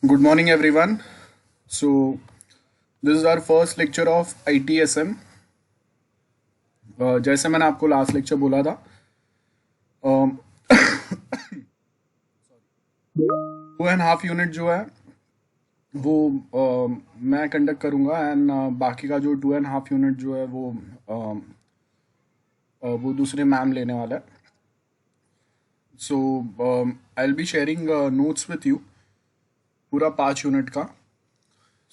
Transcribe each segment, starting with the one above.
Good morning, everyone. So, this is our first lecture of ITSM. जैसे मैंने आपको last lecture बोला था, 2.5 यूनिट जो है वो मैं कंडक्ट करूँगा एंड बाकी का जो 2.5 यूनिट जो है वो दूसरे मैम लेने वाला है. So I will be sharing notes with you पूरा 5 यूनिट का.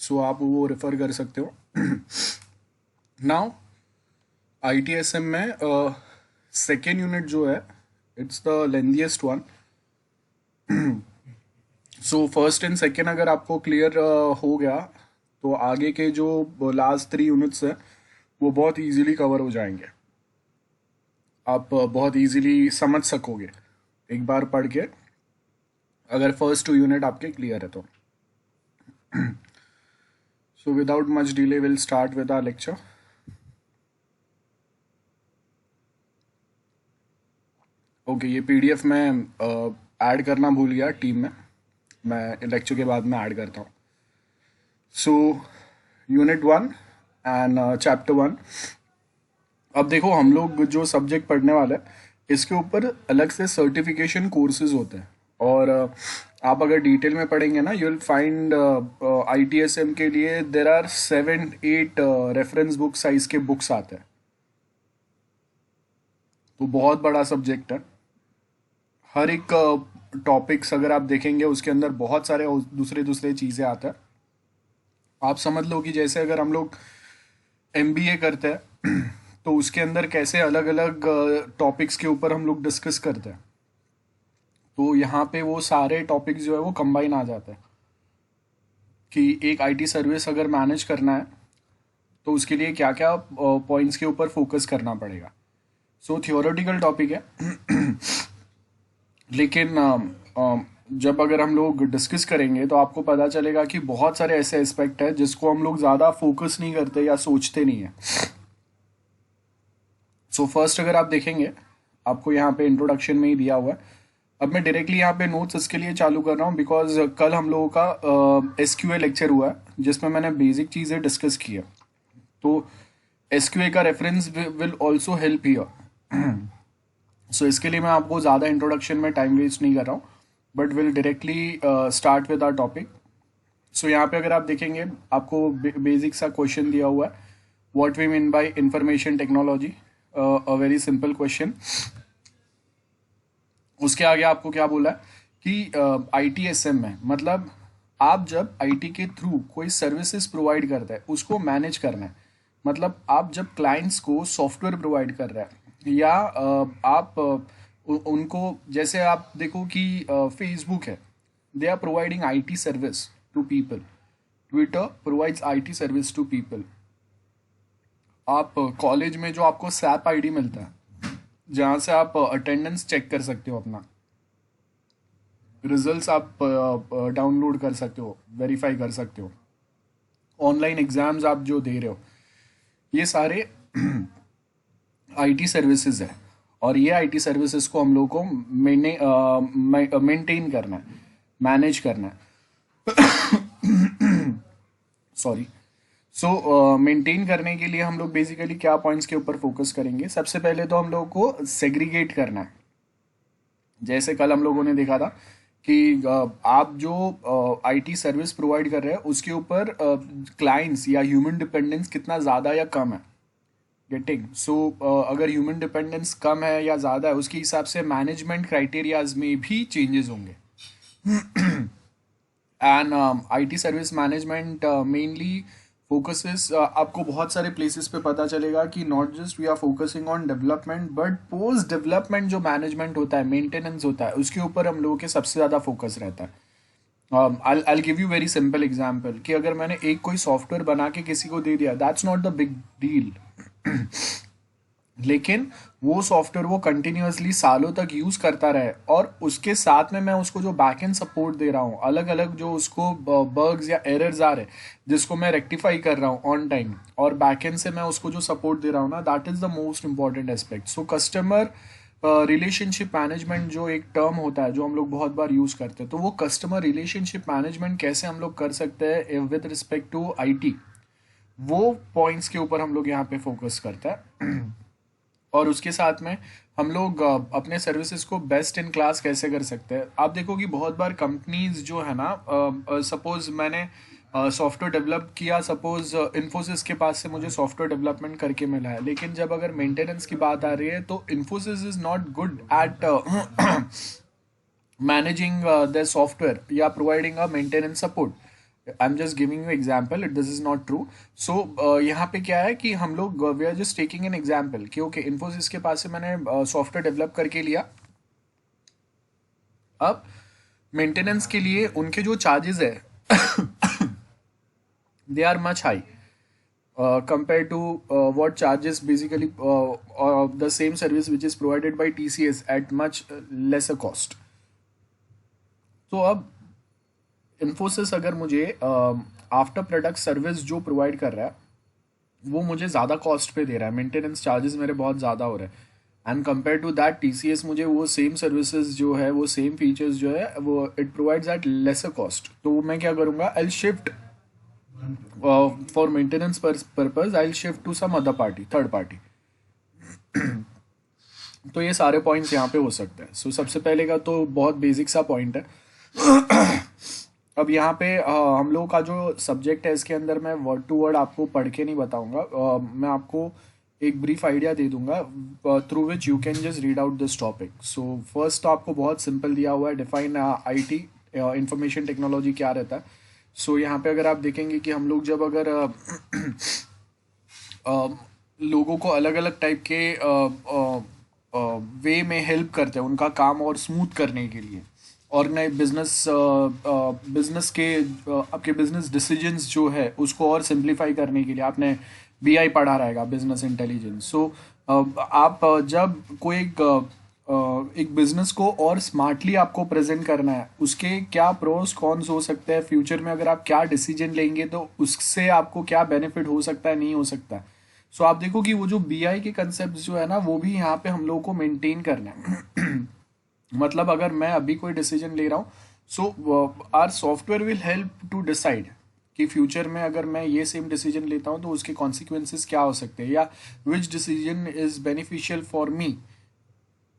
सो आप वो रेफर कर सकते हो. नाउ ITSM में सेकेंड यूनिट जो है it's the lengthiest one. So first and second अगर आपको क्लियर हो गया तो आगे के जो लास्ट 3 यूनिट्स है वो बहुत इजीली कवर हो जाएंगे. आप बहुत इजीली समझ सकोगे एक बार पढ़ के, अगर फर्स्ट 2 यूनिट आपके क्लियर है तो. So without much delay will start with our lecture. Okay, ये PDF में ऐड करना भूल गया टीम में. मैं लेक्चर के बाद में ऐड करता हूँ. So unit 1 and chapter 1. अब देखो, हम लोग जो सब्जेक्ट पढ़ने वाले हैं इसके ऊपर अलग से सर्टिफिकेशन कोर्सेज होते हैं. और आप अगर डिटेल में पढ़ेंगे ना, यू विल फाइंड ITSM के लिए there are 7-8 reference book size के बुक्स आते हैं. तो बहुत बड़ा सब्जेक्ट है. हर एक टॉपिक्स अगर आप देखेंगे उसके अंदर बहुत सारे दूसरे दूसरे चीज़ें आते हैं. आप समझ लो कि जैसे अगर हम लोग MBA करते हैं तो उसके अंदर कैसे अलग अलग टॉपिक्स के ऊपर हम लोग डिस्कस करते हैं, तो यहाँ पे वो सारे टॉपिक्स जो है वो कंबाइन आ जाते हैं कि एक IT सर्विस अगर मैनेज करना है तो उसके लिए क्या क्या पॉइंट्स के ऊपर फोकस करना पड़ेगा. सो थियोरेटिकल टॉपिक है. लेकिन जब अगर हम लोग डिस्कस करेंगे तो आपको पता चलेगा कि बहुत सारे ऐसे एस्पेक्ट है जिसको हम लोग ज़्यादा फोकस नहीं करते या सोचते नहीं है. सो फर्स्ट अगर आप देखेंगे, आपको यहाँ पे इंट्रोडक्शन में ही दिया हुआ है. अब मैं डायरेक्टली यहाँ पे नोट्स इसके लिए चालू कर रहा हूँ बिकॉज कल हम लोगों का SQA लेक्चर हुआ है जिसमें मैंने बेसिक चीज़ें डिस्कस की है. तो SQA का reference will also help here. So इसके लिए मैं आपको ज़्यादा इंट्रोडक्शन में टाइम वेस्ट नहीं कर रहा हूँ, but will directly start with our topic. So यहाँ पे अगर आप देखेंगे आपको बेसिक सा क्वेश्चन दिया हुआ है, what we mean by information technology. A very simple question. उसके आगे आपको क्या बोला है कि ITSM में मतलब आप जब IT के थ्रू कोई सर्विसेज प्रोवाइड करता है उसको मैनेज करना है. मतलब आप जब क्लाइंट्स को सॉफ्टवेयर प्रोवाइड कर रहे हैं या आप उनको, जैसे आप देखो कि फेसबुक है, they are providing IT service to people. Twitter provides IT service to people. आप कॉलेज में जो आपको SAP ID मिलता है जहाँ से आप अटेंडेंस चेक कर सकते हो, अपना रिजल्ट्स आप डाउनलोड कर सकते हो, वेरीफाई कर सकते हो, ऑनलाइन एग्जाम्स आप जो दे रहे हो, ये सारे IT सर्विसेज है. और ये IT सर्विसेज को हम लोग को मेंटेन करना है, मैनेज करना है. सॉरी. सो मेंटेन करने के लिए हम लोग बेसिकली क्या पॉइंट्स के ऊपर फोकस करेंगे. सबसे पहले तो हम लोग को सेग्रीगेट करना है. जैसे कल हम लोगों ने देखा था कि आप जो IT सर्विस प्रोवाइड कर रहे हैं उसके ऊपर क्लाइंट्स या ह्यूमन डिपेंडेंस कितना ज़्यादा या कम है. गेटिंग. सो अगर ह्यूमन डिपेंडेंस कम है या ज़्यादा है उसके हिसाब से मैनेजमेंट क्राइटेरियाज में भी चेंजेस होंगे. And IT service management mainly focuses, आपको बहुत सारे प्लेसेस पे पता चलेगा कि not just we are focusing on development but post development जो मैनेजमेंट होता है, मेंटेनेंस होता है, उसके ऊपर हम लोगों के सबसे ज़्यादा फोकस रहता है. I'll give you very simple example कि अगर मैंने एक कोई सॉफ्टवेयर बना के किसी को दे दिया, that's not the big deal. लेकिन वो सॉफ्टवेयर वो कंटिन्यूअसली सालों तक यूज करता रहे और उसके साथ में मैं उसको जो बैकएंड सपोर्ट दे रहा हूँ, अलग अलग जो उसको बग्स या एरर्स आ रहे जिसको मैं रेक्टिफाई कर रहा हूँ ऑन टाइम, और बैकएंड से मैं उसको जो सपोर्ट दे रहा हूँ ना, that is the most important aspect. So customer relationship management जो एक टर्म होता है जो हम लोग बहुत बार यूज़ करते हैं, तो वो कस्टमर रिलेशनशिप मैनेजमेंट कैसे हम लोग कर सकते हैं विद रिस्पेक्ट टू आईटी, वो पॉइंट्स के ऊपर हम लोग यहाँ पे फोकस करते हैं। और उसके साथ में हम लोग अपने सर्विसेज को बेस्ट इन क्लास कैसे कर सकते हैं। आप देखो कि बहुत बार कंपनीज जो है ना, सपोज मैंने सॉफ्टवेयर डेवलप किया, सपोज इन्फोसिस के पास से मुझे सॉफ्टवेयर डेवलपमेंट करके मिला है, लेकिन जब अगर मेंटेनेंस की बात आ रही है तो Infosys is not good at managing the software या providing a maintenance support. I am just giving you example, this is not true. So यहाँ पे क्या है कि हम लोग we are just taking an example कि ओके इन्फोसिस के पास से मैंने सॉफ्टवेयर डेवलप करके लिया। अब मेंटेनेंस के लिए उनके जो चार्जेस है they are much high compared to what charges basically the same service which is provided by TCS at much lesser cost. तो अब इन्फोसिस अगर मुझे आफ्टर प्रोडक्ट सर्विस जो प्रोवाइड कर रहा है वो मुझे ज़्यादा कॉस्ट पे दे रहा है, मेंटेनेंस चार्जेस मेरे बहुत ज़्यादा हो रहे हैं, and compare to that TCS मुझे वो सेम सर्विसेज जो है, वो सेम फीचर्स जो है, वो it provides at lesser cost. तो मैं क्या करूँगा, I shift for maintenance purpose, I shift to some other party, third party. तो ये सारे पॉइंट्स यहाँ पे हो सकते हैं। सो सबसे पहले का तो बहुत बेसिक सा पॉइंट है। अब यहाँ पे हम लोगों का जो सब्जेक्ट है इसके अंदर मैं वर्ड टू वर्ड आपको पढ़ के नहीं बताऊंगा, मैं आपको एक ब्रीफ आइडिया दे दूंगा through which you can just read out this topic. So first तो आपको बहुत सिंपल दिया हुआ है, डिफाइन आईटी इंफॉर्मेशन टेक्नोलॉजी क्या रहता है। सो यहाँ पे अगर आप देखेंगे कि हम लोग जब अगर लोगों को अलग अलग टाइप के वे में हेल्प करते हैं उनका काम और स्मूथ करने के लिए, ऑर्गेनाइज बिजनेस के आपके बिजनेस डिसीजंस जो है उसको और सिंप्लीफाई करने के लिए, आपने BI पढ़ा रहेगा, बिजनेस इंटेलिजेंस। सो आप जब कोई एक बिजनेस को और स्मार्टली आपको प्रेजेंट करना है, उसके क्या प्रोस कॉन्स हो सकते हैं, फ्यूचर में अगर आप क्या डिसीजन लेंगे तो उससे आपको क्या बेनिफिट हो सकता है, नहीं हो सकता है। सो आप देखो कि वो जो BI के कंसेप्ट जो है ना, वो भी यहाँ पे हम लोगों को मेंटेन करना है। मतलब अगर मैं अभी कोई डिसीजन ले रहा हूँ, so are software will help to decide कि फ्यूचर में अगर मैं ये सेम डिसीजन लेता हूँ तो उसके कॉन्सिक्वेंसेस क्या हो सकते हैं, या which decision is beneficial for me.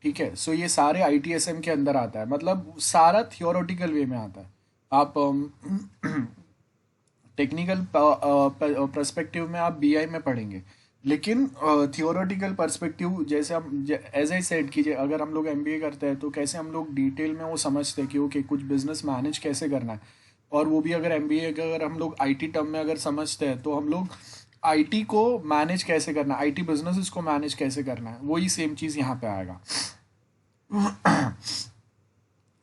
ठीक है, सो ये सारे ITSM के अंदर आता है, मतलब सारा थियोरेटिकल वे में आता है। आप टेक्निकल पर्सपेक्टिव में आप BI में पढ़ेंगे, लेकिन थियोरेटिकल पर्सपेक्टिव जैसे हम एज आई सेड कीजिए, अगर हम लोग MBA करते हैं तो कैसे हम लोग डिटेल में वो समझते हैं कि ओके कुछ बिजनेस मैनेज कैसे करना है, और वो भी अगर MBA अगर हम लोग IT टर्म में अगर समझते हैं तो हम लोग IT को मैनेज कैसे करना है, IT बिजनेस को मैनेज कैसे करना है, वही सेम चीज़ यहाँ पे आएगा।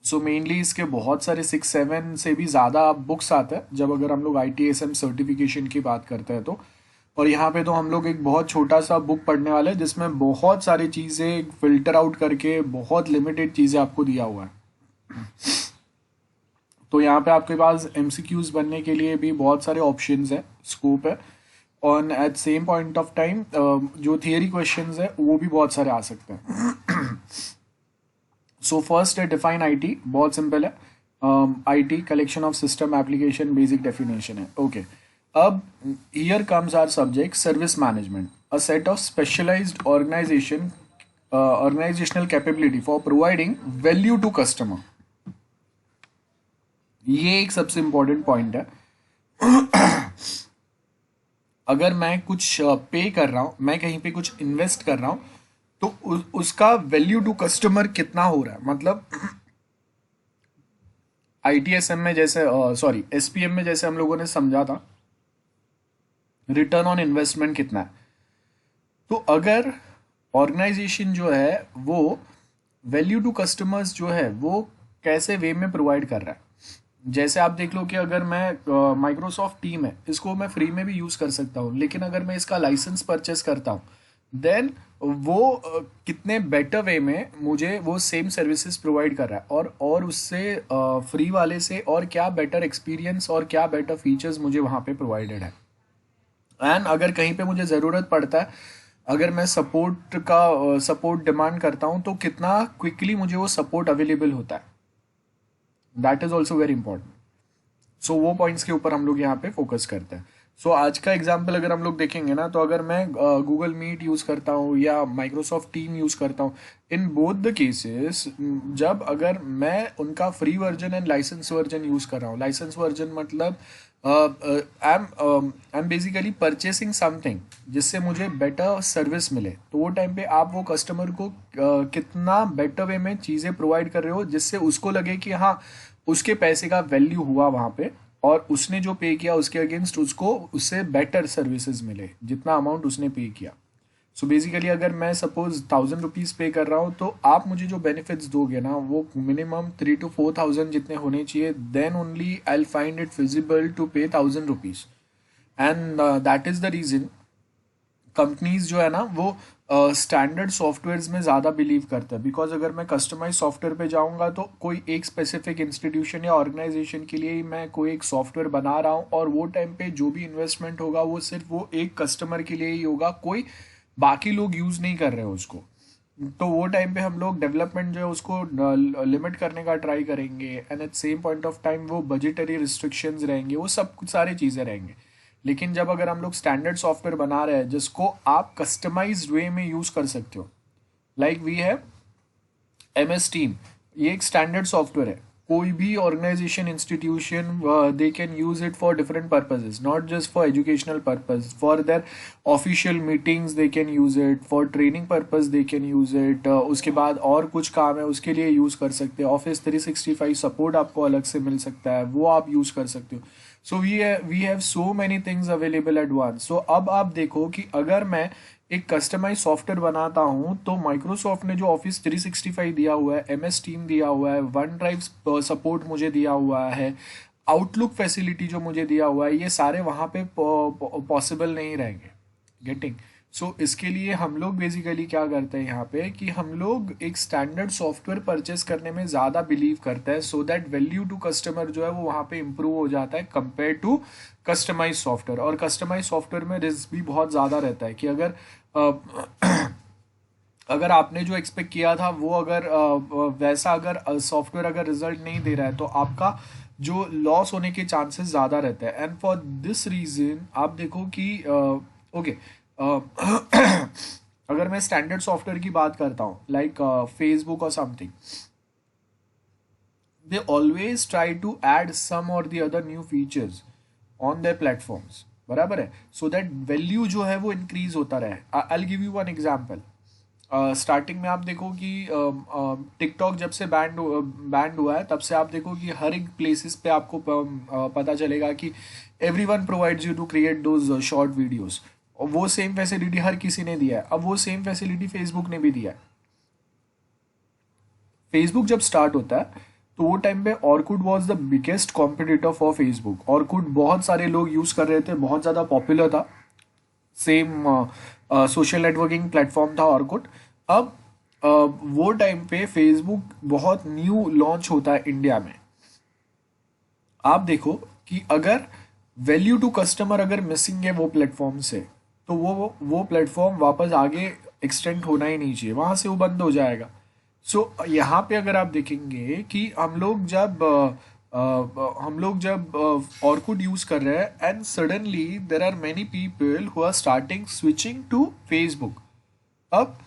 सो मेनली इसके बहुत सारे 6-7 से भी ज़्यादा बुक्स आते हैं जब अगर हम लोग ITSM सर्टिफिकेशन की बात करते हैं तो। और यहाँ पे तो हम लोग एक बहुत छोटा सा बुक पढ़ने वाले हैं जिसमें बहुत सारी चीज़ें फिल्टर आउट करके बहुत लिमिटेड चीज़ें आपको दिया हुआ है। तो यहाँ पे आपके पास MCQs बनने के लिए भी बहुत सारे ऑप्शंस है, स्कोप है, और at same point of time जो थियरी क्वेश्चंस है वो भी बहुत सारे आ सकते हैं। सो फर्स्ट है डिफाइन IT, बहुत सिंपल है, IT collection of system application, basic definition है। ओके अब here comes our subject service management, a set of specialised organisational capability for providing value to customer. ये एक सबसे इंपॉर्टेंट पॉइंट है। अगर मैं कुछ पे कर रहा हूं, मैं कहीं पे कुछ इन्वेस्ट कर रहा हूं, तो उसका वैल्यू टू कस्टमर कितना हो रहा है। मतलब ITSM में जैसे सॉरी SPM में जैसे हम लोगों ने समझा था रिटर्न ऑन इन्वेस्टमेंट कितना है, तो अगर ऑर्गेनाइजेशन जो है वो वैल्यू टू कस्टमर्स जो है वो कैसे वे में प्रोवाइड कर रहा है। जैसे आप देख लो कि अगर मैं माइक्रोसॉफ्ट टीम है, इसको मैं फ्री में भी यूज़ कर सकता हूँ, लेकिन अगर मैं इसका लाइसेंस परचेस करता हूँ देन वो कितने बेटर वे में मुझे वो सेम सर्विसेज प्रोवाइड कर रहा है, और उससे फ्री वाले से और क्या बेटर एक्सपीरियंस और क्या बेटर फीचर्स मुझे वहाँ पे प्रोवाइडेड है। एंड अगर कहीं पे मुझे ज़रूरत पड़ता है अगर मैं सपोर्ट डिमांड करता हूँ तो कितना क्विकली मुझे वो सपोर्ट अवेलेबल होता है, that is also very important. So वो पॉइंट्स के ऊपर हम लोग यहाँ पे फोकस करते हैं। सो आज का एग्जाम्पल अगर हम लोग देखेंगे ना, तो अगर मैं गूगल मीट यूज़ करता हूँ या माइक्रोसॉफ्ट टीम यूज़ करता हूँ, इन बोथ द केसेस जब अगर मैं उनका free version and licence version use कर रहा हूँ, लाइसेंस वर्जन मतलब I am basically purchasing something जिससे मुझे बेटर सर्विस मिले, तो वो टाइम पे आप वो कस्टमर को कितना बेटर वे में चीज़ें प्रोवाइड कर रहे हो जिससे उसको लगे कि हाँ उसके पैसे का वैल्यू हुआ वहाँ पे, और उसने जो पे किया उसके अगेंस्ट उसको उससे बेटर सर्विसेज मिले जितना अमाउंट उसने पे किया। सो बेसिकली अगर मैं सपोज 1000 रुपीज़ पे कर रहा हूँ, तो आप मुझे जो बेनिफिट्स दोगे ना वो मिनिमम 3 to 4 thousand जितने होने चाहिए, then only I will find it feasible to pay 1000 rupees. And that is the reason companies जो है ना वो स्टैंडर्ड सॉफ्टवेयर्स में ज़्यादा बिलीव करते हैं, बिकॉज अगर मैं कस्टमाइज सॉफ्टवेयर पे जाऊंगा तो कोई एक स्पेसिफिक इंस्टीट्यूशन या ऑर्गेनाइजेशन के लिए ही मैं कोई एक सॉफ्टवेयर बना रहा हूँ, और वो टाइम पे जो भी इन्वेस्टमेंट होगा वो सिर्फ वो एक कस्टमर के लिए ही होगा, कोई बाकी लोग यूज़ नहीं कर रहे हैं उसको। तो वो टाइम पे हम लोग डेवलपमेंट जो है उसको लिमिट करने का ट्राई करेंगे, and at same point of time वो बजटरी रिस्ट्रिक्शंस रहेंगे, वो सब कुछ सारी चीज़ें रहेंगे। लेकिन जब अगर हम लोग स्टैंडर्ड सॉफ्टवेयर बना रहे हैं जिसको आप कस्टमाइज्ड वे में यूज़ कर सकते हो, लाइक वी है MS टीम, ये एक स्टैंडर्ड सॉफ्टवेयर है, कोई भी organisation institution they can use it for different purposes, not just for educational purpose, for their official meetings they can use it, for training purpose they can use it, उसके बाद और कुछ काम है उसके लिए यूज़ कर सकते हैं, ऑफिस 365 सपोर्ट आपको अलग से मिल सकता है वो आप यूज़ कर सकते हो। So we have so many things available at once. So अब आप देखो कि अगर मैं एक कस्टमाइज सॉफ्टवेयर बनाता हूँ, तो माइक्रोसॉफ्ट ने जो ऑफिस 365 दिया हुआ है, MS टीम दिया हुआ है, वन ड्राइव सपोर्ट मुझे दिया हुआ है, आउटलुक फैसिलिटी जो मुझे दिया हुआ है, ये सारे वहाँ पे पॉसिबल नहीं रहेंगे। गेटिंग? सो इसके लिए हम लोग बेसिकली क्या करते हैं यहाँ पे कि हम लोग एक स्टैंडर्ड सॉफ्टवेयर परचेस करने में ज़्यादा बिलीव करते हैं, so that value to customer जो है वो वहाँ पे इम्प्रूव हो जाता है कंपेयर टू कस्टमाइज सॉफ्टवेयर। और कस्टमाइज सॉफ्टवेयर में रिस्क भी बहुत ज़्यादा रहता है कि अगर अगर आपने जो एक्सपेक्ट किया था वो अगर वैसा अगर सॉफ्टवेयर अगर रिजल्ट नहीं दे रहा है, तो आपका जो लॉस होने के चांसेस ज़्यादा रहते हैं। एंड फॉर दिस रीज़न आप देखो कि ओके अगर मैं स्टैंडर्ड सॉफ्टवेयर की बात करता हूँ, लाइक फेसबुक और something, they always try to add some और the other new features on their platforms, बराबर है, सो दैट वैल्यू जो है वो इंक्रीज होता रहे। I will give you one example. Starting में आप देखो कि टिकटॉक जब से बैंड हुआ है, तब से आप देखो कि हर एक प्लेसेस पे आपको पता चलेगा कि everyone provides you to create those short videos, और वो सेम फैसिलिटी हर किसी ने दिया है। अब वो सेम फैसिलिटी फेसबुक ने भी दिया है। फेसबुक जब स्टार्ट होता है तो वो टाइम पे Orkut was the biggest competitor for Facebook. Orkut बहुत सारे लोग यूज़ कर रहे थे, बहुत ज़्यादा पॉपुलर था, सेम सोशल नेटवर्किंग प्लेटफॉर्म था ऑर्कुट। अब वो टाइम पे फेसबुक बहुत न्यू लॉन्च होता है इंडिया में। आप देखो कि अगर वैल्यू टू कस्टमर अगर मिसिंग है वो प्लेटफॉर्म से, तो वो प्लेटफॉर्म वापस आगे एक्सटेंड होना ही नहीं चाहिए, वहाँ से वो बंद हो जाएगा। सो यहाँ पे अगर आप देखेंगे कि हम लोग जब ऑर्कुट यूज़ कर रहे हैं, and suddenly there are many people who are starting switching to Facebook. अब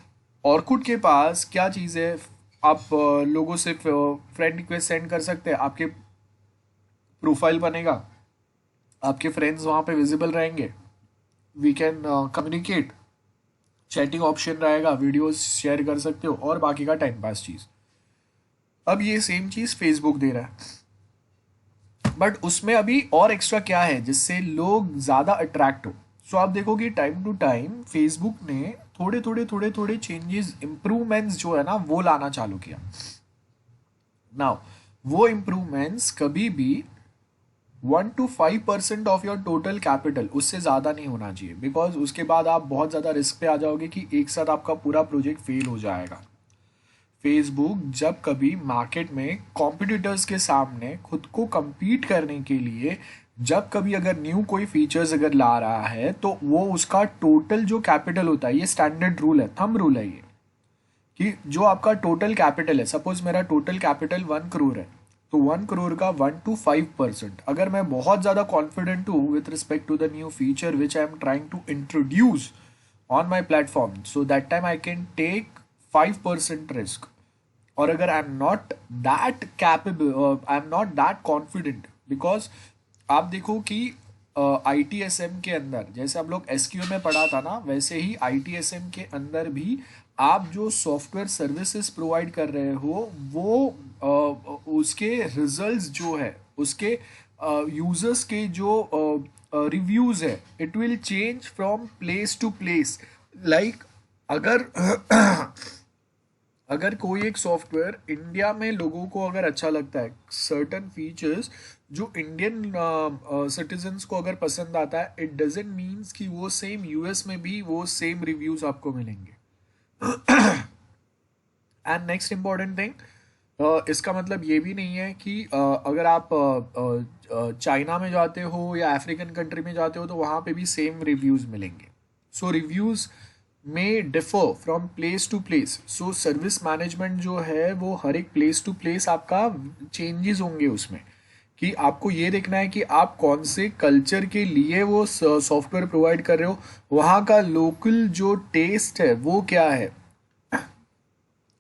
ऑर्कुट के पास क्या चीज़ है, आप लोगों से फ्रेंड रिक्वेस्ट सेंड कर सकते हैं, आपके प्रोफाइल बनेगा, आपके फ्रेंड्स वहाँ पे विजिबल रहेंगे, we can communicate, chatting option रहेगा, वीडियोस शेयर कर सकते हो, और बाकी का टाइम पास चीज़। अब ये सेम चीज़ फेसबुक दे रहा है, बट उसमें अभी और एक्स्ट्रा क्या है जिससे लोग ज़्यादा अट्रैक्ट हो। सो आप देखो कि टाइम टू टाइम फेसबुक ने थोड़े चेंजेस, इम्प्रूवमेंट्स जो है ना वो लाना चालू किया। नाउ वो इम्प्रूवमेंट्स कभी भी 1 to 5% of your total capital, उससे ज़्यादा नहीं होना चाहिए, बिकॉज उसके बाद आप बहुत ज़्यादा रिस्क पे आ जाओगे कि एक साथ आपका पूरा प्रोजेक्ट फेल हो जाएगा। फेसबुक जब कभी मार्केट में कॉम्पिटिटर्स के सामने खुद को compete करने के लिए जब कभी अगर न्यू कोई फीचर्स अगर ला रहा है तो वो उसका टोटल जो कैपिटल होता है, ये स्टैंडर्ड रूल है, थंब रूल है ये, कि जो आपका टोटल कैपिटल है, सपोज मेरा टोटल कैपिटल 1 करोड़ है, तो 1 करोड़ का 1 to 5%, अगर मैं बहुत ज़्यादा कॉन्फिडेंट हूँ with respect to the new feature which I am trying to introduce on my platform, so that time I can take 5% risk. और अगर I am not that capable, I am not that confident, because आप देखो कि आई T S M के अंदर जैसे हम लोग एस क्यू में पढ़ा था ना, वैसे ही आई टी एस एम के अंदर भी आप जो सॉफ्टवेयर सर्विसेज प्रोवाइड कर रहे हो वो उसके रिजल्ट्स जो है, उसके यूजर्स के जो रिव्यूज है, it will change from place to place. Like अगर अगर कोई एक सॉफ्टवेयर इंडिया में लोगों को अगर अच्छा लगता है, सर्टन फीचर्स जो इंडियन सिटीजन्स को अगर पसंद आता है, इट डजेंट मीन्स कि वो सेम यूएस में भी वो सेम रिव्यूज आपको मिलेंगे. एंड नेक्स्ट इम्पॉर्टेंट थिंग, इसका मतलब ये भी नहीं है कि अगर आप चाइना में जाते हो या अफ्रीकन कंट्री में जाते हो तो वहाँ पे भी सेम रिव्यूज मिलेंगे. सो रिव्यूज में differ from place to place. So service management जो है वो हर एक प्लेस टू प्लेस आपका चेंजेस होंगे उसमें, कि आपको ये देखना है कि आप कौन से कल्चर के लिए वो सॉफ्टवेयर प्रोवाइड कर रहे हो, वहाँ का लोकल जो टेस्ट है वो क्या है,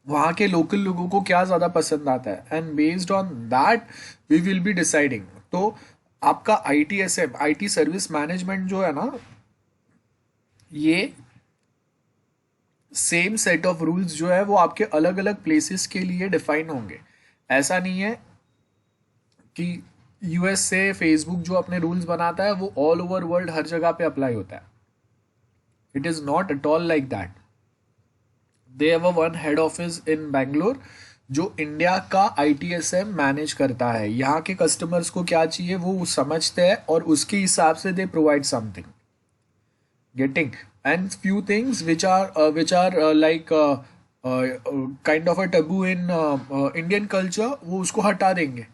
वहाँ के लोकल लोगों को क्या ज़्यादा पसंद आता है, and based on that we will be deciding. तो आपका I T S M, I T service management जो है ना, ये सेम सेट ऑफ रूल्स जो है वो आपके अलग अलग प्लेसेस के लिए डिफाइन होंगे. ऐसा नहीं है कि यूएस से फेसबुक जो अपने रूल्स बनाता है वो ऑल ओवर वर्ल्ड हर जगह पे अप्लाई होता है. It is not at all like that. They have one head office in Bangalore जो इंडिया का ITSM मैनेज करता है. यहाँ के कस्टमर्स को क्या चाहिए वो समझते हैं और उसके हिसाब से they provide something. Getting and few things which are like kind of a taboo in Indian culture, वो उसको हटा देंगे.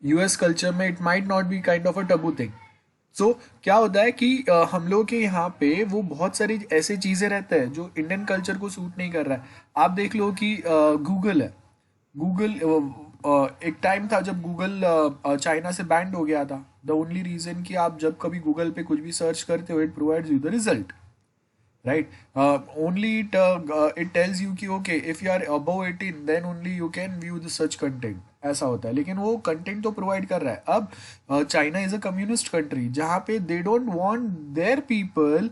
US कल्चर में it might not be kind of a taboo thing. So क्या होता है कि हम लोग के यहाँ पे वो बहुत सारी ऐसे चीज़ें रहते हैं जो इंडियन कल्चर को सूट नहीं कर रहा है. आप देख लो कि गूगल है. गूगल एक टाइम था जब गूगल चाइना से बैंड हो गया था. द ओनली रीज़न कि आप जब कभी गूगल पे कुछ भी सर्च करते हो, it provides you the result, right. Only it tells you कि okay if you are above 18 then only you can view the such content, ऐसा होता है. लेकिन वो कंटेंट तो प्रोवाइड कर रहा है. अब China is a communist country जहाँ पे they don't want their people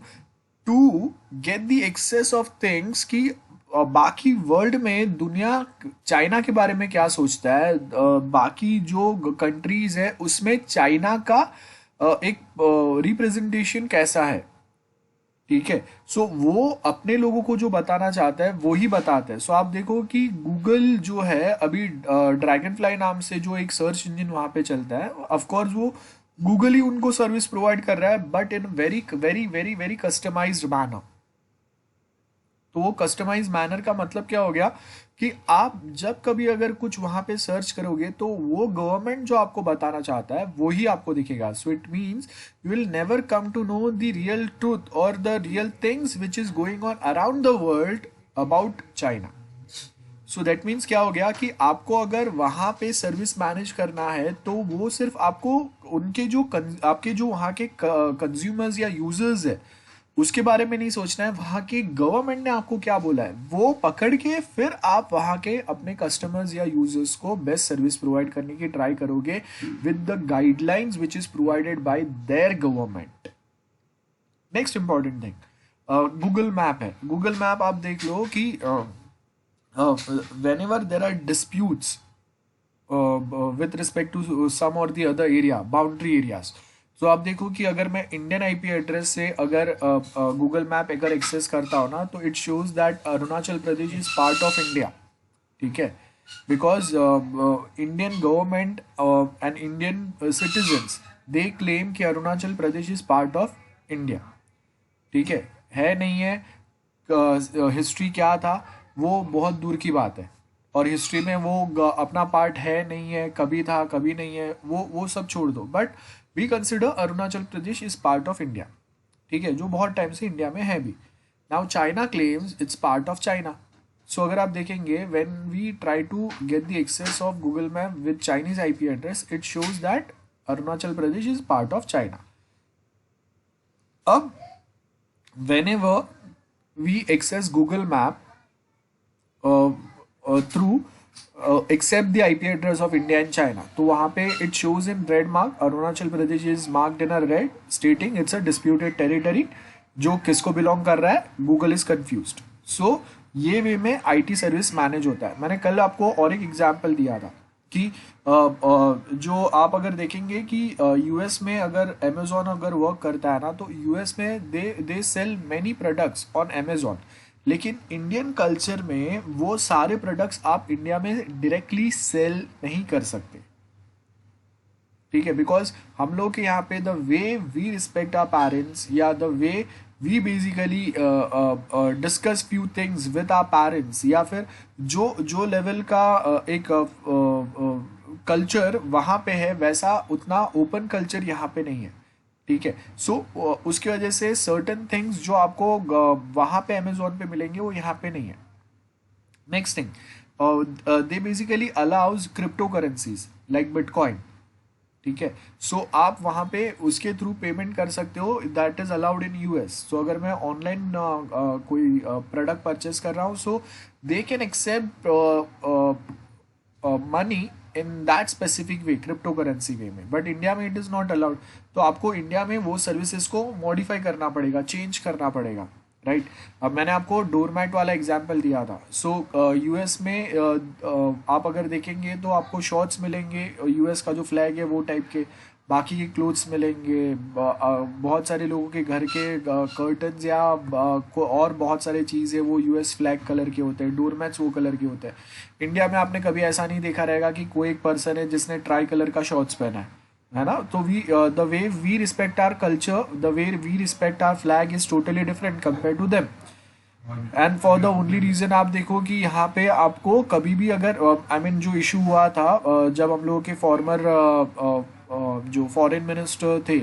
to get the access of things कि बाकी वर्ल्ड में दुनिया चाइना के बारे में क्या सोचता है, बाकी जो कंट्रीज है उसमें चाइना का एक रिप्रेजेंटेशन कैसा है. ठीक है. सो वो अपने लोगों को जो बताना चाहता है वो ही बताता है. सो आप देखो कि गूगल जो है अभी ड्रैगन फ्लाई नाम से जो एक सर्च इंजन वहाँ पे चलता है, ऑफकोर्स वो गूगल ही उनको सर्विस प्रोवाइड कर रहा है, but in very very very very customised manner. तो वो कस्टमाइज मैनर का मतलब क्या हो गया कि आप जब कभी अगर कुछ वहां पे सर्च करोगे तो वो गवर्नमेंट जो आपको बताना चाहता है वो ही आपको दिखेगा. So it means you will never come to know the real truth और the real things which is going on around the world about China. So that means क्या हो गया कि आपको अगर वहाँ पे सर्विस मैनेज करना है तो वो सिर्फ आपको उनके जो आपके जो वहाँ के कंज्यूमर्स या यूजर्स है उसके बारे में नहीं सोचना है. वहाँ के गवर्नमेंट ने आपको क्या बोला है वो पकड़ के फिर आप वहाँ के अपने कस्टमर्स या यूजर्स को बेस्ट सर्विस प्रोवाइड करने की ट्राई करोगे with the guidelines which is provided by there government. Next important thing Google map है. गूगल मैप आप देख लो कि whenever there are disputes with respect to some or the other area, boundary areas, तो आप देखो कि अगर मैं इंडियन IP एड्रेस से अगर गूगल मैप अगर एक्सेस करता हूँ ना तो it shows that Arunachal Pradesh is part of India. ठीक है. Because Indian government and Indian citizens they claim कि Arunachal Pradesh is part of India. ठीक है नहीं है. हिस्ट्री क्या था वो बहुत दूर की बात है. और हिस्ट्री में वो अपना पार्ट है नहीं है, कभी था कभी नहीं है, वो सब छोड़ दो, but we consider Arunachal Pradesh is part of India, ठीक है, जो बहुत टाइम से इंडिया में है भी। Now China claims it's part of China. So अगर आप देखेंगे when we try to get the access of Google map with Chinese IP address, it shows that Arunachal Pradesh is part of China. अब whenever we access Google Map through accept the IP address of India and China, तो वहाँ पे it shows in red mark, Arunachal Pradesh is marked in a red stating it's a disputed territory, जो किसको belong कर रहा है, Google is confused. सो ये वे में आईटी सर्विस मैनेज होता है। मैंने कल आपको और एक एग्जांपल दिया था कि जो आप अगर देखेंगे कि यूएस में अगर अमेजोन अगर वर्क करता है ना, तो यूएस में they sell many products on Amazon, लेकिन इंडियन कल्चर में वो सारे प्रोडक्ट्स आप इंडिया में डायरेक्टली सेल नहीं कर सकते, ठीक है, बिकॉज हम लोग के यहाँ पे the way we respect our parents या the way we basically discuss few things with our parents, या फिर जो लेवल का एक कल्चर वहाँ पे है, वैसा उतना ओपन कल्चर यहाँ पे नहीं है, ठीक है। सो उसकी वजह से सर्टन थिंग्स जो आपको वहाँ पे अमेजोन पे मिलेंगे वो यहाँ पे नहीं है। Next thing, they basically allows crypto currencies like bitcoin, ठीक है। सो आप वहाँ पे उसके थ्रू पेमेंट कर सकते हो, that is allowed in US. So अगर मैं ऑनलाइन कोई प्रोडक्ट परचेस कर रहा हूँ, so they can accept money in that specific way, crypto currency way में, बट इंडिया में इट इज़ नॉट अलाउड। तो आपको इंडिया में वो सर्विसेज को मॉडिफाई करना पड़ेगा, चेंज करना पड़ेगा, राइट। अब मैंने आपको डोरमैट वाला एग्जांपल दिया था। सो यूएस में आप अगर देखेंगे तो आपको शॉर्ट्स मिलेंगे यूएस का जो फ्लैग है वो टाइप के, बाकी के क्लोथ्स मिलेंगे, बहुत सारे लोगों के घर के कर्टन्स या और बहुत सारे चीज़ें वो यूएस फ्लैग कलर के होते हैं, डोरमैट्स वो कलर के होते हैं। इंडिया में आपने कभी ऐसा नहीं देखा रहेगा कि कोई एक पर्सन है जिसने ट्राई कलर का शॉर्ट्स पहना है ना। तो the way we respect our culture, the way we respect our flag is totally different compare to them. And for the only reason आप देखो कि यहाँ पे आपको कभी भी अगर आई मीन जो इशू हुआ था जब हम लोगों के फॉर्मर जो फॉरेन मिनिस्टर थे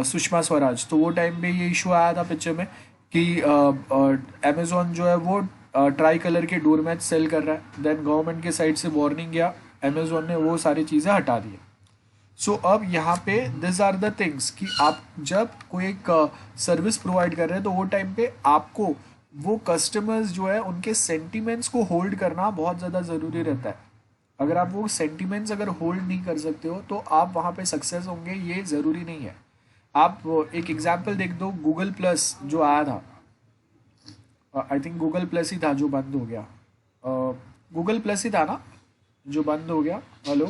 सुषमा स्वराज, तो वो टाइम पे ये इशू आया था पिक्चर में कि अमेजोन जो है वो ट्राई कलर के डोरमैट सेल कर रहा है। देन गवर्नमेंट के साइड से वार्निंग गया, अमेजोन ने वो सारी चीज़ें हटा दी। सो अब यहाँ पे दिस आर द थिंग्स कि आप जब कोई एक सर्विस प्रोवाइड कर रहे हैं तो वो टाइम पे आपको वो कस्टमर्स जो है उनके सेंटिमेंट्स को होल्ड करना बहुत ज़्यादा ज़रूरी रहता है। अगर आप वो सेंटिमेंट्स अगर होल्ड नहीं कर सकते हो तो आप वहाँ पे सक्सेस होंगे ये ज़रूरी नहीं है। आप एक एग्जांपल देख दो, गूगल प्लस जो आया था, आई थिंक गूगल प्लस ही था जो बंद हो गया, गूगल प्लस ही था ना जो बंद हो गया। Hello,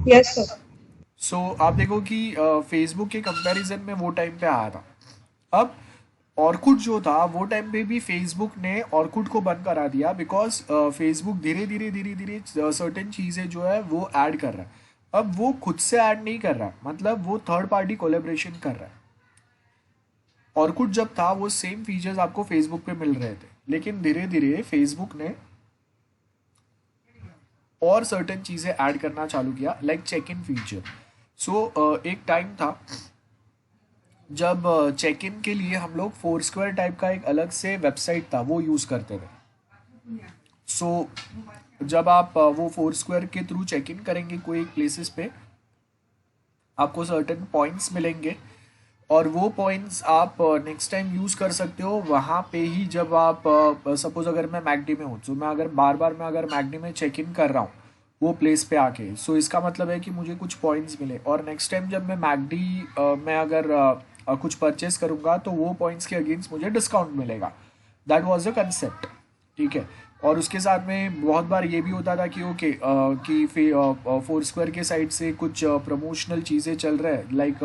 yes sir. सो आप देखो कि फेसबुक के कंपैरिजन में वो टाइम पे आया था। अब ऑर्कुट जो था वो टाइम पे भी फेसबुक ने ऑर्कुट को बंद करा दिया, बिकॉज फेसबुक धीरे धीरे सर्टेन चीज़ें जो है वो ऐड कर रहा है। अब वो खुद से ऐड नहीं कर रहा, मतलब वो थर्ड पार्टी कोलेब्रेशन कर रहा है। ऑर्कुट जब था वो सेम फीचर्स आपको फेसबुक पे मिल रहे थे, लेकिन धीरे धीरे फेसबुक ने और सर्टेन चीज़ें ऐड करना चालू किया, लाइक चेक इन फीचर। सो एक टाइम था जब चेक इन के लिए हम लोग फोर स्क्वायर टाइप का एक अलग से वेबसाइट था वो यूज़ करते थे। सो जब आप वो फोर स्क्वायर के थ्रू चेक इन करेंगे कोई एक प्लेसेस पे, आपको सर्टेन पॉइंट्स मिलेंगे और वो पॉइंट्स आप नेक्स्ट टाइम यूज़ कर सकते हो वहाँ पे ही। जब आप सपोज अगर मैं मैकडी में हूँ, तो मैं अगर बार मैं मैकडी में चेक इन कर रहा हूँ वो प्लेस पे आके, सो इसका मतलब है कि मुझे कुछ पॉइंट्स मिले, और नेक्स्ट टाइम जब मैं मैकडी में अगर कुछ परचेस करूँगा तो वो पॉइंट्स के अगेंस्ट मुझे डिस्काउंट मिलेगा। दैट वाज द कंसेप्ट, ठीक है। और उसके साथ में बहुत बार ये भी होता था कि ओके कि फोर स्क्वायर के साइड से कुछ प्रमोशनल चीज़ें चल रहा है, लाइक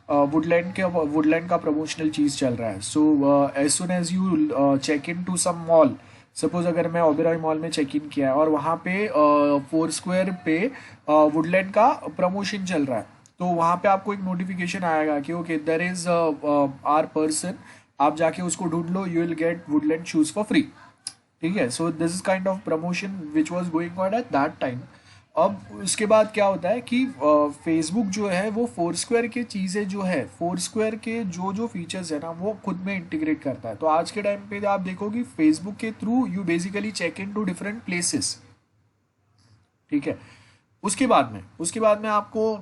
वुडलैंड का प्रमोशनल चीज़ चल रहा है। So as soon as you check in to some mall, suppose अगर मैं ओबेरॉय मॉल में चेक इन किया है और वहाँ पे फोर स्क्वायर पे वुडलैंड का प्रमोशन चल रहा है, तो वहाँ पे आपको एक नोटिफिकेशन आएगा कि okay there is are person आप जाके उसको ढूंढ लो, you will get Woodland shoes for free. ठीक है, so this is kind of promotion which was going on at that time. अब उसके बाद क्या होता है कि फेसबुक जो है वो फोरस्क्वायर की चीज़ें जो है, फोरस्क्वायर के जो जो फीचर्स है ना वो खुद में इंटीग्रेट करता है। तो आज के टाइम पे आप देखो कि फेसबुक के through you basically check in to different places. ठीक है, उसके बाद में आपको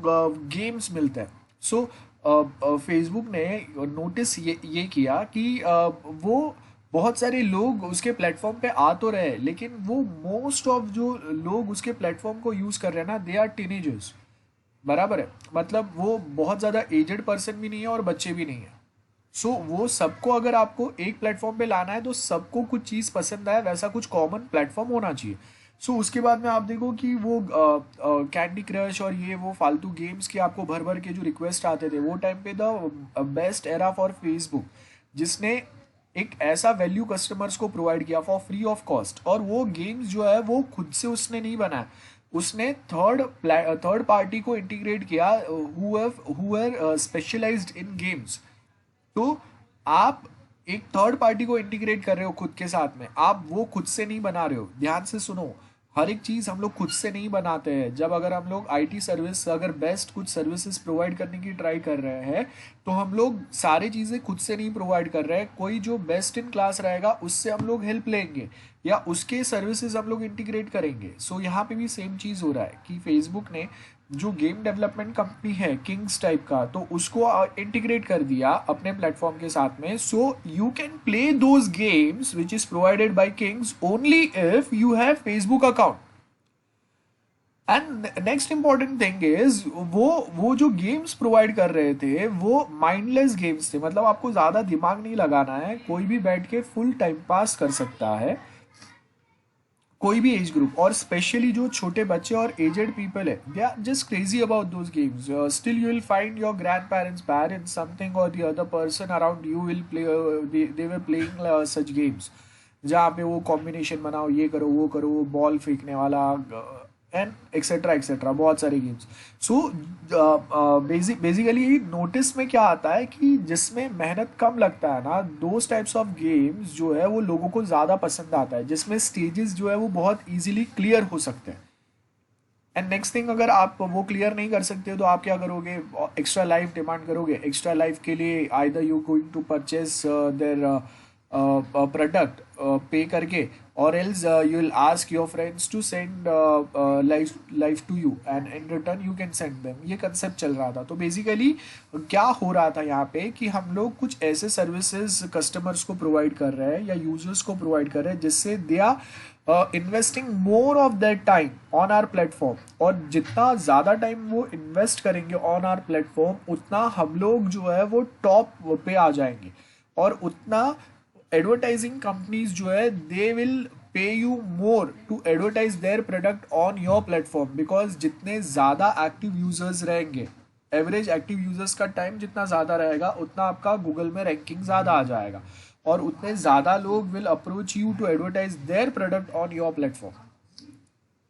गेम्स मिलता है। सो फेसबुक ने नोटिस ये किया कि वो बहुत सारे लोग उसके प्लेटफॉर्म पे आ तो रहे, लेकिन वो मोस्ट ऑफ जो लोग उसके प्लेटफॉर्म को यूज़ कर रहे हैं ना, दे आर टीनेजर्स। बराबर है, मतलब वो बहुत ज़्यादा एजड पर्सन भी नहीं है और बच्चे भी नहीं है। सो वो सबको, अगर आपको एक प्लेटफॉर्म पे लाना है तो सबको कुछ चीज़ पसंद आए, वैसा कुछ कॉमन प्लेटफॉर्म होना चाहिए। सो उसके बाद में आप देखो कि वो कैंडी क्रश और ये वो फालतू गेम्स के आपको भर भर के जो रिक्वेस्ट आते थे, वो टाइम पे the best era for Facebook, जिसने एक ऐसा वैल्यू कस्टमर्स को प्रोवाइड किया फॉर फ्री ऑफ कॉस्ट। और वो गेम्स जो है वो खुद से उसने नहीं बनाया, उसने थर्ड पार्टी को इंटीग्रेट किया who are specialised in games. तो आप एक थर्ड पार्टी को इंटीग्रेट कर रहे हो खुद के साथ में, आप वो खुद से नहीं बना रहे हो। ध्यान से सुनो, हर एक चीज़ हम लोग खुद से नहीं बनाते हैं। जब अगर हम लोग आईटी सर्विस, अगर बेस्ट कुछ सर्विसेज प्रोवाइड करने की ट्राई कर रहे हैं, तो हम लोग सारी चीज़ें खुद से नहीं प्रोवाइड कर रहे हैं। कोई जो बेस्ट इन क्लास रहेगा उससे हम लोग हेल्प लेंगे या उसके सर्विसेज हम लोग इंटीग्रेट करेंगे। सो यहाँ पे भी सेम चीज़ हो रहा है कि फेसबुक ने जो गेम डेवलपमेंट कंपनी है किंग्स टाइप का, तो उसको इंटीग्रेट कर दिया अपने प्लेटफॉर्म के साथ में। So you can play those games which is provided by Kings only if you have Facebook account. And next important thing is वो जो गेम्स प्रोवाइड कर रहे थे वो माइंडलेस गेम्स थे, मतलब आपको ज्यादा दिमाग नहीं लगाना है, कोई भी बैठ के फुल टाइम पास कर सकता है, कोई भी एज ग्रुप। और स्पेशली जो छोटे बच्चे और एजेड पीपल है, they are just crazy about those games. Still you will find your grandparents something और the other person around you will play, they were playing such games, जहाँ पे वो कॉम्बिनेशन बनाओ, ये करो वो करो, बॉल फेंकने वाला एंड एक्सेट्रा एक्सेट्रा, बहुत सारे गेम्स। सो बेसिकली नोटिस में क्या आता है कि जिसमें मेहनत कम लगता है ना, दोज टाइप्स ऑफ गेम्स जो है वो लोगों को ज़्यादा पसंद आता है, जिसमें स्टेजेस जो है वो बहुत इजीली क्लियर हो सकते हैं। एंड नेक्स्ट थिंग, अगर आप वो क्लियर नहीं कर सकते तो आप क्या करोगे, एक्स्ट्रा लाइफ डिमांड करोगे। एक्स्ट्रा लाइफ के लिए either you going to purchase their product pay करके, और else you will ask your friends to send life to you and in return you can send them। ये concept चल रहा था। तो बेसिकली क्या हो रहा था यहाँ पे कि हम लोग कुछ ऐसे सर्विसेज कस्टमर्स को प्रोवाइड कर रहे हैं या यूजर्स को प्रोवाइड कर रहे हैं जिससे they are investing more of that time on our platform. और जितना ज़्यादा टाइम वो इन्वेस्ट करेंगे ऑन आवर प्लेटफॉर्म, उतना हम लोग जो है वो टॉप पे आ जाएंगे, और उतना एडवर्टाइजिंग कंपनीज जो है they will pay you more to advertise their product on your platform. Because जितने ज़्यादा एक्टिव यूजर्स रहेंगे, एवरेज एक्टिव यूजर्स का टाइम जितना ज़्यादा रहेगा, उतना आपका गूगल में रैंकिंग ज़्यादा आ जाएगा, और उतने ज़्यादा लोग will approach you to advertise their product on your platform.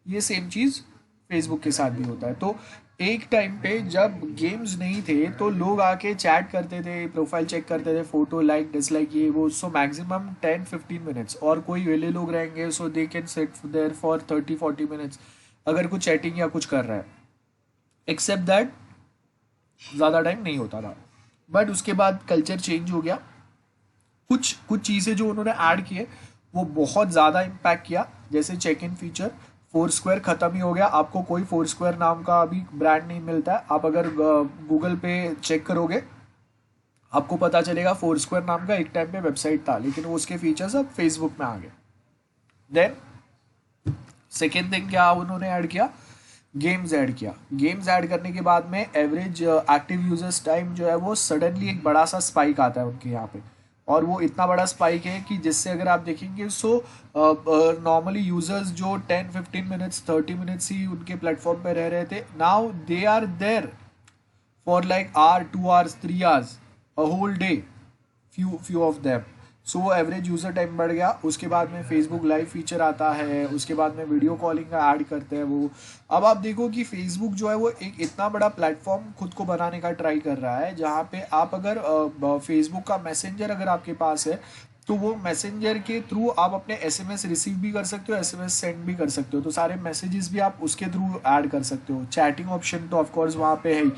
ये सेम चीज़ फेसबुक के साथ भी होता है। तो एक टाइम पे जब गेम्स नहीं थे तो लोग आके चैट करते थे, प्रोफाइल चेक करते थे, फोटो लाइक डिसलाइक ये वो, सो मैक्सिमम 10-15 मिनट्स। और कोई वेले लोग रहेंगे so they can sit there for 30-40 minutes अगर कुछ चैटिंग या कुछ कर रहा है। एक्सेप्ट दैट ज़्यादा टाइम नहीं होता था। बट उसके बाद कल्चर चेंज हो गया, कुछ चीज़ें जो उन्होंने ऐड किए वो बहुत ज़्यादा इम्पैक्ट किया। जैसे चेक इन फीचर, फोरस्क्वायर ख़त्म ही हो गया, आपको कोई फोरस्क्वायर नाम का अभी ब्रांड नहीं मिलता है। आप अगर गूगल पे चेक करोगे आपको पता चलेगा फोरस्क्वायर नाम का एक टाइम पे वेबसाइट था, लेकिन वो उसके फीचर्स अब फेसबुक में आ गए। देन सेकेंड थिंग क्या उन्होंने ऐड किया, गेम्स ऐड किया। गेम्स ऐड करने के बाद में एवरेज एक्टिव यूजर्स टाइम जो है वो सडनली एक बड़ा सा स्पाइक आता है उनके यहाँ पे, और वो इतना बड़ा स्पाइक है कि जिससे अगर आप देखेंगे सो नॉर्मली यूजर्स जो 10-15 मिनट्स 30 मिनट्स ही उनके प्लेटफॉर्म पे रह रहे थे, now they are there for like our 2 hours 3 hours a whole day, few of them। So वो एवरेज यूज़र टाइम बढ़ गया। उसके बाद में फेसबुक लाइव फीचर आता है, उसके बाद में वीडियो कॉलिंग का ऐड करते हैं वो। अब आप देखो कि फेसबुक जो है वो एक इतना बड़ा प्लेटफॉर्म खुद को बनाने का ट्राई कर रहा है, जहाँ पे आप अगर फेसबुक का मैसेंजर अगर आपके पास है तो वो मैसेंजर के थ्रू आप अपने एसएमएस रिसीव भी कर सकते हो, एसएमएस सेंड भी कर सकते हो, तो सारे मैसेजेस भी आप उसके थ्रू ऐड कर सकते हो। चैटिंग ऑप्शन तो ऑफकोर्स वहाँ पे है ही।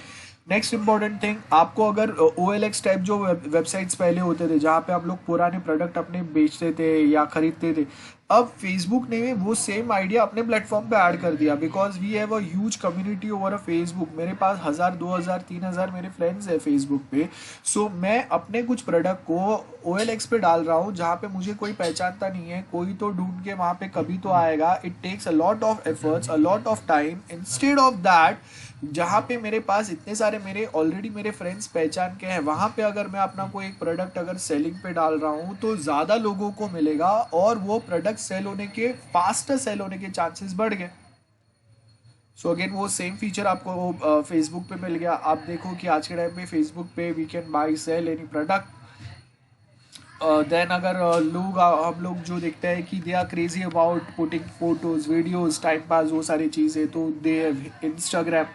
नेक्स्ट इंपॉर्टेंट थिंग, आपको अगर OLX टाइप जो वेबसाइट्स पहले होते थे जहाँ पे आप लोग पुराने प्रोडक्ट अपने बेचते थे या खरीदते थे, अब फेसबुक ने वो सेम आइडिया अपने प्लेटफॉर्म पे ऐड कर दिया। Because we have a huge community over a Facebook. मेरे पास 1000 2000 3000 मेरे फ्रेंड्स है फेसबुक पे। सो मैं अपने कुछ प्रोडक्ट को OLX पे डाल रहा हूँ जहाँ पे मुझे कोई पहचानता नहीं है, कोई तो ढूंढ के वहाँ पे कभी तो आएगा। It takes a lot of efforts, a lot of time. Instead of that, जहाँ पे मेरे पास इतने सारे मेरे ऑलरेडी मेरे फ्रेंड्स पहचान के हैं, वहाँ पे अगर मैं अपना कोई एक प्रोडक्ट अगर सेलिंग पे डाल रहा हूँ तो ज़्यादा लोगों को मिलेगा और वो प्रोडक्ट सेल होने के फास्टर सेल होने के चांसेस बढ़ गए। सो अगेन वो सेम फीचर आपको फेसबुक पे मिल गया। आप देखो कि आज के टाइम पे फेसबुक पे we can buy sell any product. Then अगर हम लोग जो देखते हैं कि they are crazy about putting photos videos time pass वो सारी चीज़ें, तो दे इंस्टाग्राम।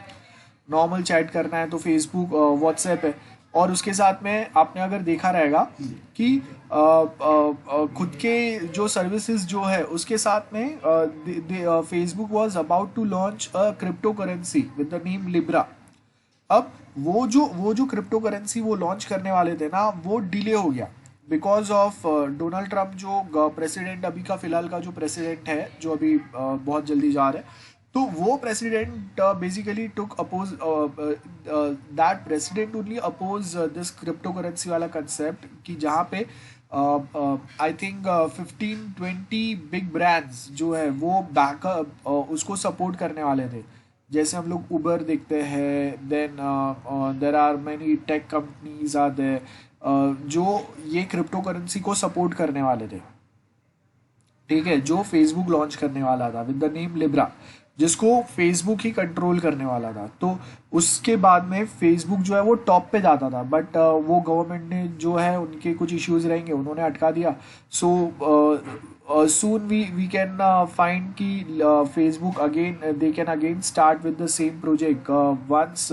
नॉर्मल चैट करना है तो फेसबुक व्हाट्सएप है। और उसके साथ में आपने अगर देखा रहेगा कि खुद के जो सर्विसेज जो है उसके साथ में Facebook was about to launch a crypto currency with the name Libra. अब वो जो क्रिप्टो करेंसी वो लॉन्च करने वाले थे ना, वो डिले हो गया बिकॉज ऑफ डोनाल्ड ट्रम्प जो प्रेसिडेंट अभी का फिलहाल का जो प्रेसिडेंट है, जो अभी बहुत जल्दी जा रहा है। तो वो president basically took oppose that president only oppose this crypto currency वाला कंसेप्ट, कि जहाँ पे आई थिंक 15-20 बिग ब्रांड्स जो है वो बैकअप उसको सपोर्ट करने वाले थे। जैसे हम लोग उबर देखते हैं, then there are many tech companies are there जो ये क्रिप्टो करेंसी को सपोर्ट करने वाले थे। ठीक है, जो फेसबुक लॉन्च करने वाला था विद द नेम लिब्रा, जिसको फेसबुक ही कंट्रोल करने वाला था। तो उसके बाद में फेसबुक जो है वो टॉप पे जाता था, बट वो गवर्नमेंट ने जो है उनके कुछ इश्यूज रहेंगे, उन्होंने अटका दिया। So soon we can find कि Facebook again they can again start with the same project once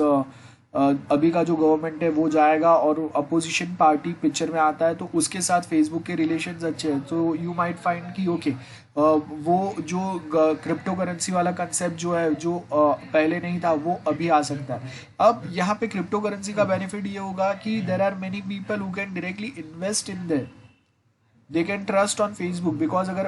अभी का जो गवर्नमेंट है वो जाएगा और अपोजिशन पार्टी पिक्चर में आता है, तो उसके साथ फेसबुक के रिलेशंस अच्छे हैं। तो यू माइट फाइंड कि ओके वो जो क्रिप्टो करेंसी वाला कंसेप्ट जो है जो पहले नहीं था वो अभी आ सकता है। अब यहाँ पे क्रिप्टो करेंसी का बेनिफिट ये होगा कि there are many people who can directly invest in there, they can trust on Facebook. Because अगर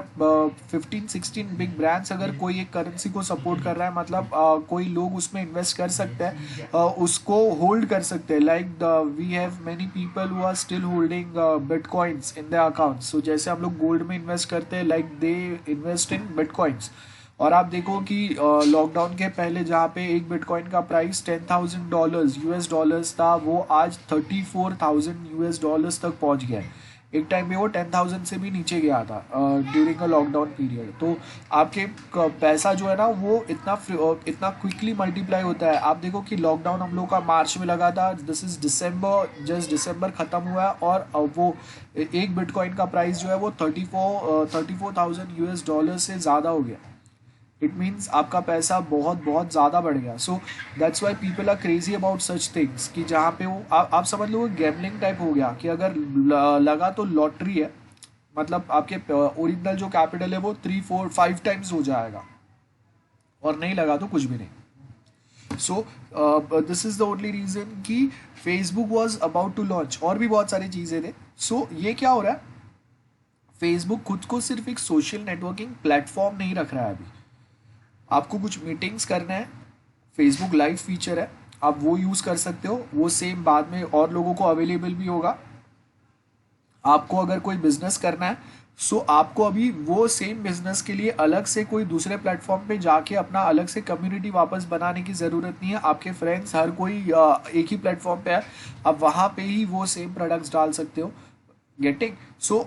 15-16 बिग ब्रांड्स अगर कोई एक करेंसी को सपोर्ट कर रहा है, मतलब कोई लोग उसमें इन्वेस्ट कर सकते हैं, उसको होल्ड कर सकते हैं। Like we have many people who are still holding bitcoins in their accounts. So जैसे हम लोग गोल्ड में इन्वेस्ट करते हैं, like they invest in bitcoins. और आप देखो कि लॉकडाउन के पहले जहाँ पे एक बिटकॉइन का प्राइस $10,000 US था, वो आज $34,000 US तक पहुँच गया है। एक टाइम में वो 10,000 से भी नीचे गया था ड्यूरिंग अ लॉकडाउन पीरियड। तो आपके पैसा जो है ना वो इतना क्विकली मल्टीप्लाई होता है। आप देखो कि लॉकडाउन हम लोग का मार्च में लगा था, दिस इज दिसंबर, जस्ट दिसंबर ख़त्म हुआ है और वो एक बिटकॉइन का प्राइस जो है वो 34,000 US से ज़्यादा हो गया। इट मीन्स आपका पैसा बहुत बहुत ज़्यादा बढ़ गया। So that's why people are crazy about such things, कि जहाँ पे वो आप समझ लो गैम्बलिंग टाइप हो गया, कि अगर लगा तो लॉटरी है, मतलब आपके ओरिजिनल जो कैपिटल है वो 3-4-5 टाइम्स हो जाएगा, और नहीं लगा तो कुछ भी नहीं। So this is the only reason कि Facebook was about to launch. और भी बहुत सारी चीज़ें थे। सो ये क्या हो रहा है, फेसबुक खुद को सिर्फ एक सोशल नेटवर्किंग प्लेटफॉर्म नहीं रख रहा है अभी। आपको कुछ मीटिंग्स करना है, फेसबुक लाइव फीचर है, आप वो यूज़ कर सकते हो। वो सेम बाद में और लोगों को अवेलेबल भी होगा। आपको अगर कोई बिजनेस करना है, सो आपको अभी वो सेम बिजनेस के लिए अलग से कोई दूसरे प्लेटफॉर्म पे जाके अपना अलग से कम्युनिटी वापस बनाने की ज़रूरत नहीं है। आपके फ्रेंड्स हर कोई एक ही प्लेटफॉर्म पे है, आप वहाँ पे ही वो सेम प्रोडक्ट्स डाल सकते हो। गेटिंग। सो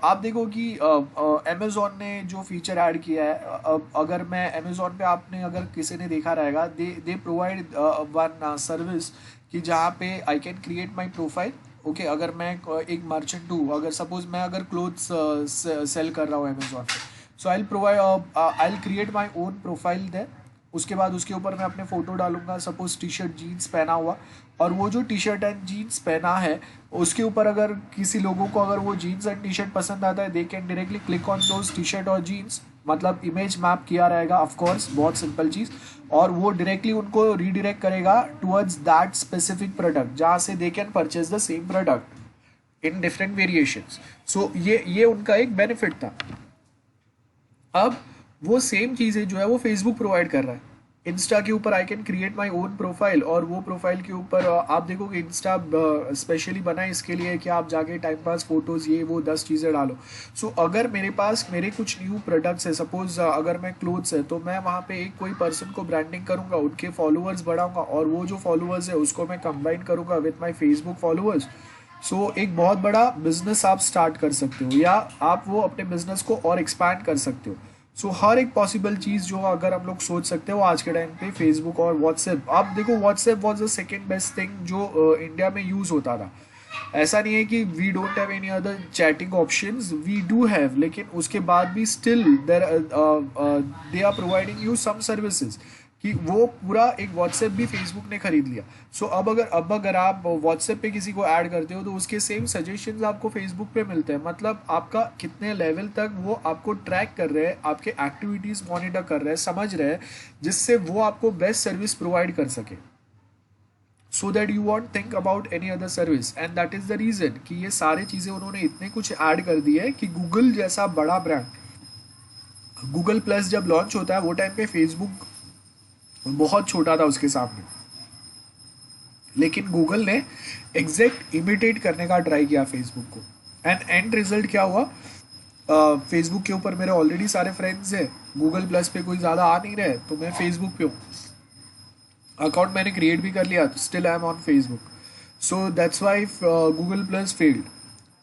आप देखो कि अमेजोन ने जो फीचर ऐड किया है, अगर मैं अमेजोन पे, आपने अगर किसी ने देखा रहेगा, दे प्रोवाइड वन सर्विस कि जहाँ पे I can create my profile okay अगर मैं एक मर्चेंट हूँ, अगर सपोज मैं अगर क्लोथ्स सेल कर रहा हूँ अमेजोन पे, so I will create my own profile there. उसके बाद उसके ऊपर मैं अपने फ़ोटो डालूंगा, सपोज टी शर्ट जीन्स पहना हुआ, और वो जो टी शर्ट एंड जीन्स पहना है उसके ऊपर अगर किसी लोगों को अगर वो जीन्स एंड टी शर्ट पसंद आता है, they can directly click on those T shirt और जीन्स, मतलब इमेज मैप किया रहेगा ऑफ कोर्स, बहुत सिंपल चीज़, और वो डायरेक्टली उनको रीडायरेक्ट करेगा टुवर्ड्स दैट स्पेसिफिक प्रोडक्ट जहाँ से they can purchase the same product in different variations. So ये उनका एक बेनिफिट था। अब वो सेम चीज़ें जो है वो फेसबुक प्रोवाइड कर रहा है। इंस्टा के ऊपर I can create my own profile, और वो प्रोफाइल के ऊपर आप देखोगे इंस्टा स्पेशली बना है इसके लिए कि आप जाके टाइम पास फोटोज़ ये वो 10 चीज़ें डालो। सो अगर मेरे पास मेरे कुछ न्यू प्रोडक्ट्स है, सपोज अगर मैं क्लोथ्स है, तो मैं वहाँ पे एक कोई पर्सन को ब्रांडिंग करूँगा, उनके फॉलोअर्स बढ़ाऊँगा, और वो जो फॉलोअर्स है उसको मैं कंबाइन करूँगा विथ माई फेसबुक फॉलोअर्स। सो एक बहुत बड़ा बिजनेस आप स्टार्ट कर सकते हो, या आप वो अपने बिजनेस को और एक्सपैंड कर सकते हो। सो हर एक पॉसिबल चीज़ जो अगर हम लोग सोच सकते हो आज के टाइम पे फेसबुक और व्हाट्सएप। आप देखो WhatsApp was the second best thing जो इंडिया में यूज़ होता था। ऐसा नहीं है कि we don't have any other chatting options, we do have, लेकिन उसके बाद भी still there they are providing you some services कि वो पूरा एक व्हाट्सएप भी फेसबुक ने खरीद लिया। सो अब अगर आप व्हाट्सएप पे किसी को ऐड करते हो तो उसके सेम सजेशंस आपको फेसबुक पे मिलते हैं, मतलब आपका कितने लेवल तक वो आपको ट्रैक कर रहे हैं, आपके एक्टिविटीज़ मॉनिटर कर रहे हैं, समझ रहे हैं, जिससे वो आपको बेस्ट सर्विस प्रोवाइड कर सके, so that you want think about any other service. And that is the reason कि ये सारी चीज़ें उन्होंने इतने कुछ ऐड कर दिए है कि गूगल जैसा बड़ा ब्रांड, गूगल प्लस जब लॉन्च होता है वो टाइम पे फेसबुक बहुत छोटा था उसके सामने, लेकिन गूगल ने एग्जैक्ट इमिटेट करने का ट्राई किया फेसबुक को। एंड रिजल्ट क्या हुआ, फेसबुक के ऊपर मेरे ऑलरेडी सारे फ्रेंड्स हैं, गूगल प्लस पे कोई ज़्यादा आ नहीं रहे, तो मैं फेसबुक पे हूँ, अकाउंट मैंने क्रिएट भी कर लिया, still I am on Facebook. So that's Y Google plus failed.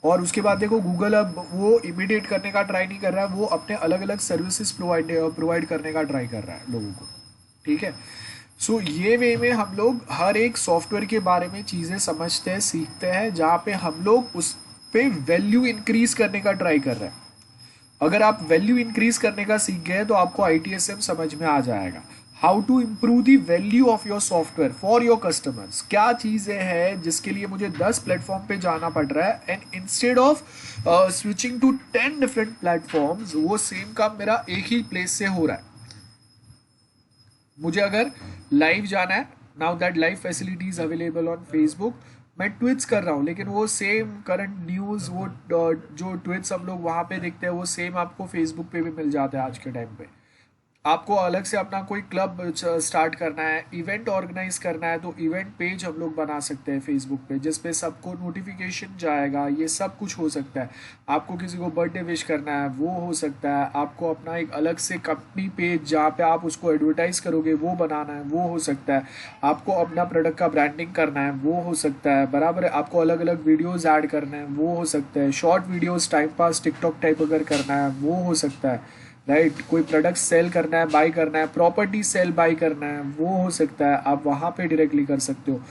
और उसके बाद देखो गूगल अब वो इमिटेट करने का ट्राई नहीं कर रहा है, वो अपने अलग अलग सर्विसेज प्रोवाइड करने का ट्राई कर रहा है लोगों को, ठीक है। सो ये वे में हम लोग हर एक सॉफ्टवेयर के बारे में चीज़ें समझते हैं, सीखते हैं, जहाँ पे हम लोग उस पे वैल्यू इंक्रीज करने का ट्राई कर रहे हैं। अगर आप वैल्यू इंक्रीज करने का सीख गए तो आपको ITSM समझ में आ जाएगा। How to improve the value of your software for your customers, क्या चीज़ें हैं जिसके लिए मुझे 10 प्लेटफॉर्म पे जाना पड़ रहा है, and instead of switching to 10 different platforms वो सेम काम मेरा एक ही प्लेस से हो रहा है। मुझे अगर लाइव जाना है, now that live facilities available on Facebook, मैं ट्वीट्स कर रहा हूँ, लेकिन वो सेम करंट न्यूज़ वो जो ट्वीट्स हम लोग वहाँ पे देखते हैं वो सेम आपको फेसबुक पे भी मिल जाता है आज के टाइम पे। आपको अलग से अपना कोई क्लब स्टार्ट करना है, इवेंट ऑर्गेनाइज करना है, तो इवेंट पेज हम लोग बना सकते हैं फेसबुक पे, जिस पे सबको नोटिफिकेशन जाएगा, ये सब कुछ हो सकता है। आपको किसी को बर्थडे विश करना है वो हो सकता है, आपको अपना एक अलग से कंपनी पेज जहाँ पे आप उसको एडवर्टाइज करोगे वो बनाना है वो हो सकता है, आपको अपना प्रोडक्ट का ब्रांडिंग करना है वो हो सकता है, बराबर है, आपको अलग अलग वीडियोज़ ऐड करना है वो हो सकता है, short videos time pass TikTok type अगर करना है वो हो सकता है, राइट, कोई प्रोडक्ट सेल करना है, बाई करना है, प्रॉपर्टी सेल बाई करना है वो हो सकता है, आप वहाँ पे डायरेक्टली कर सकते हो।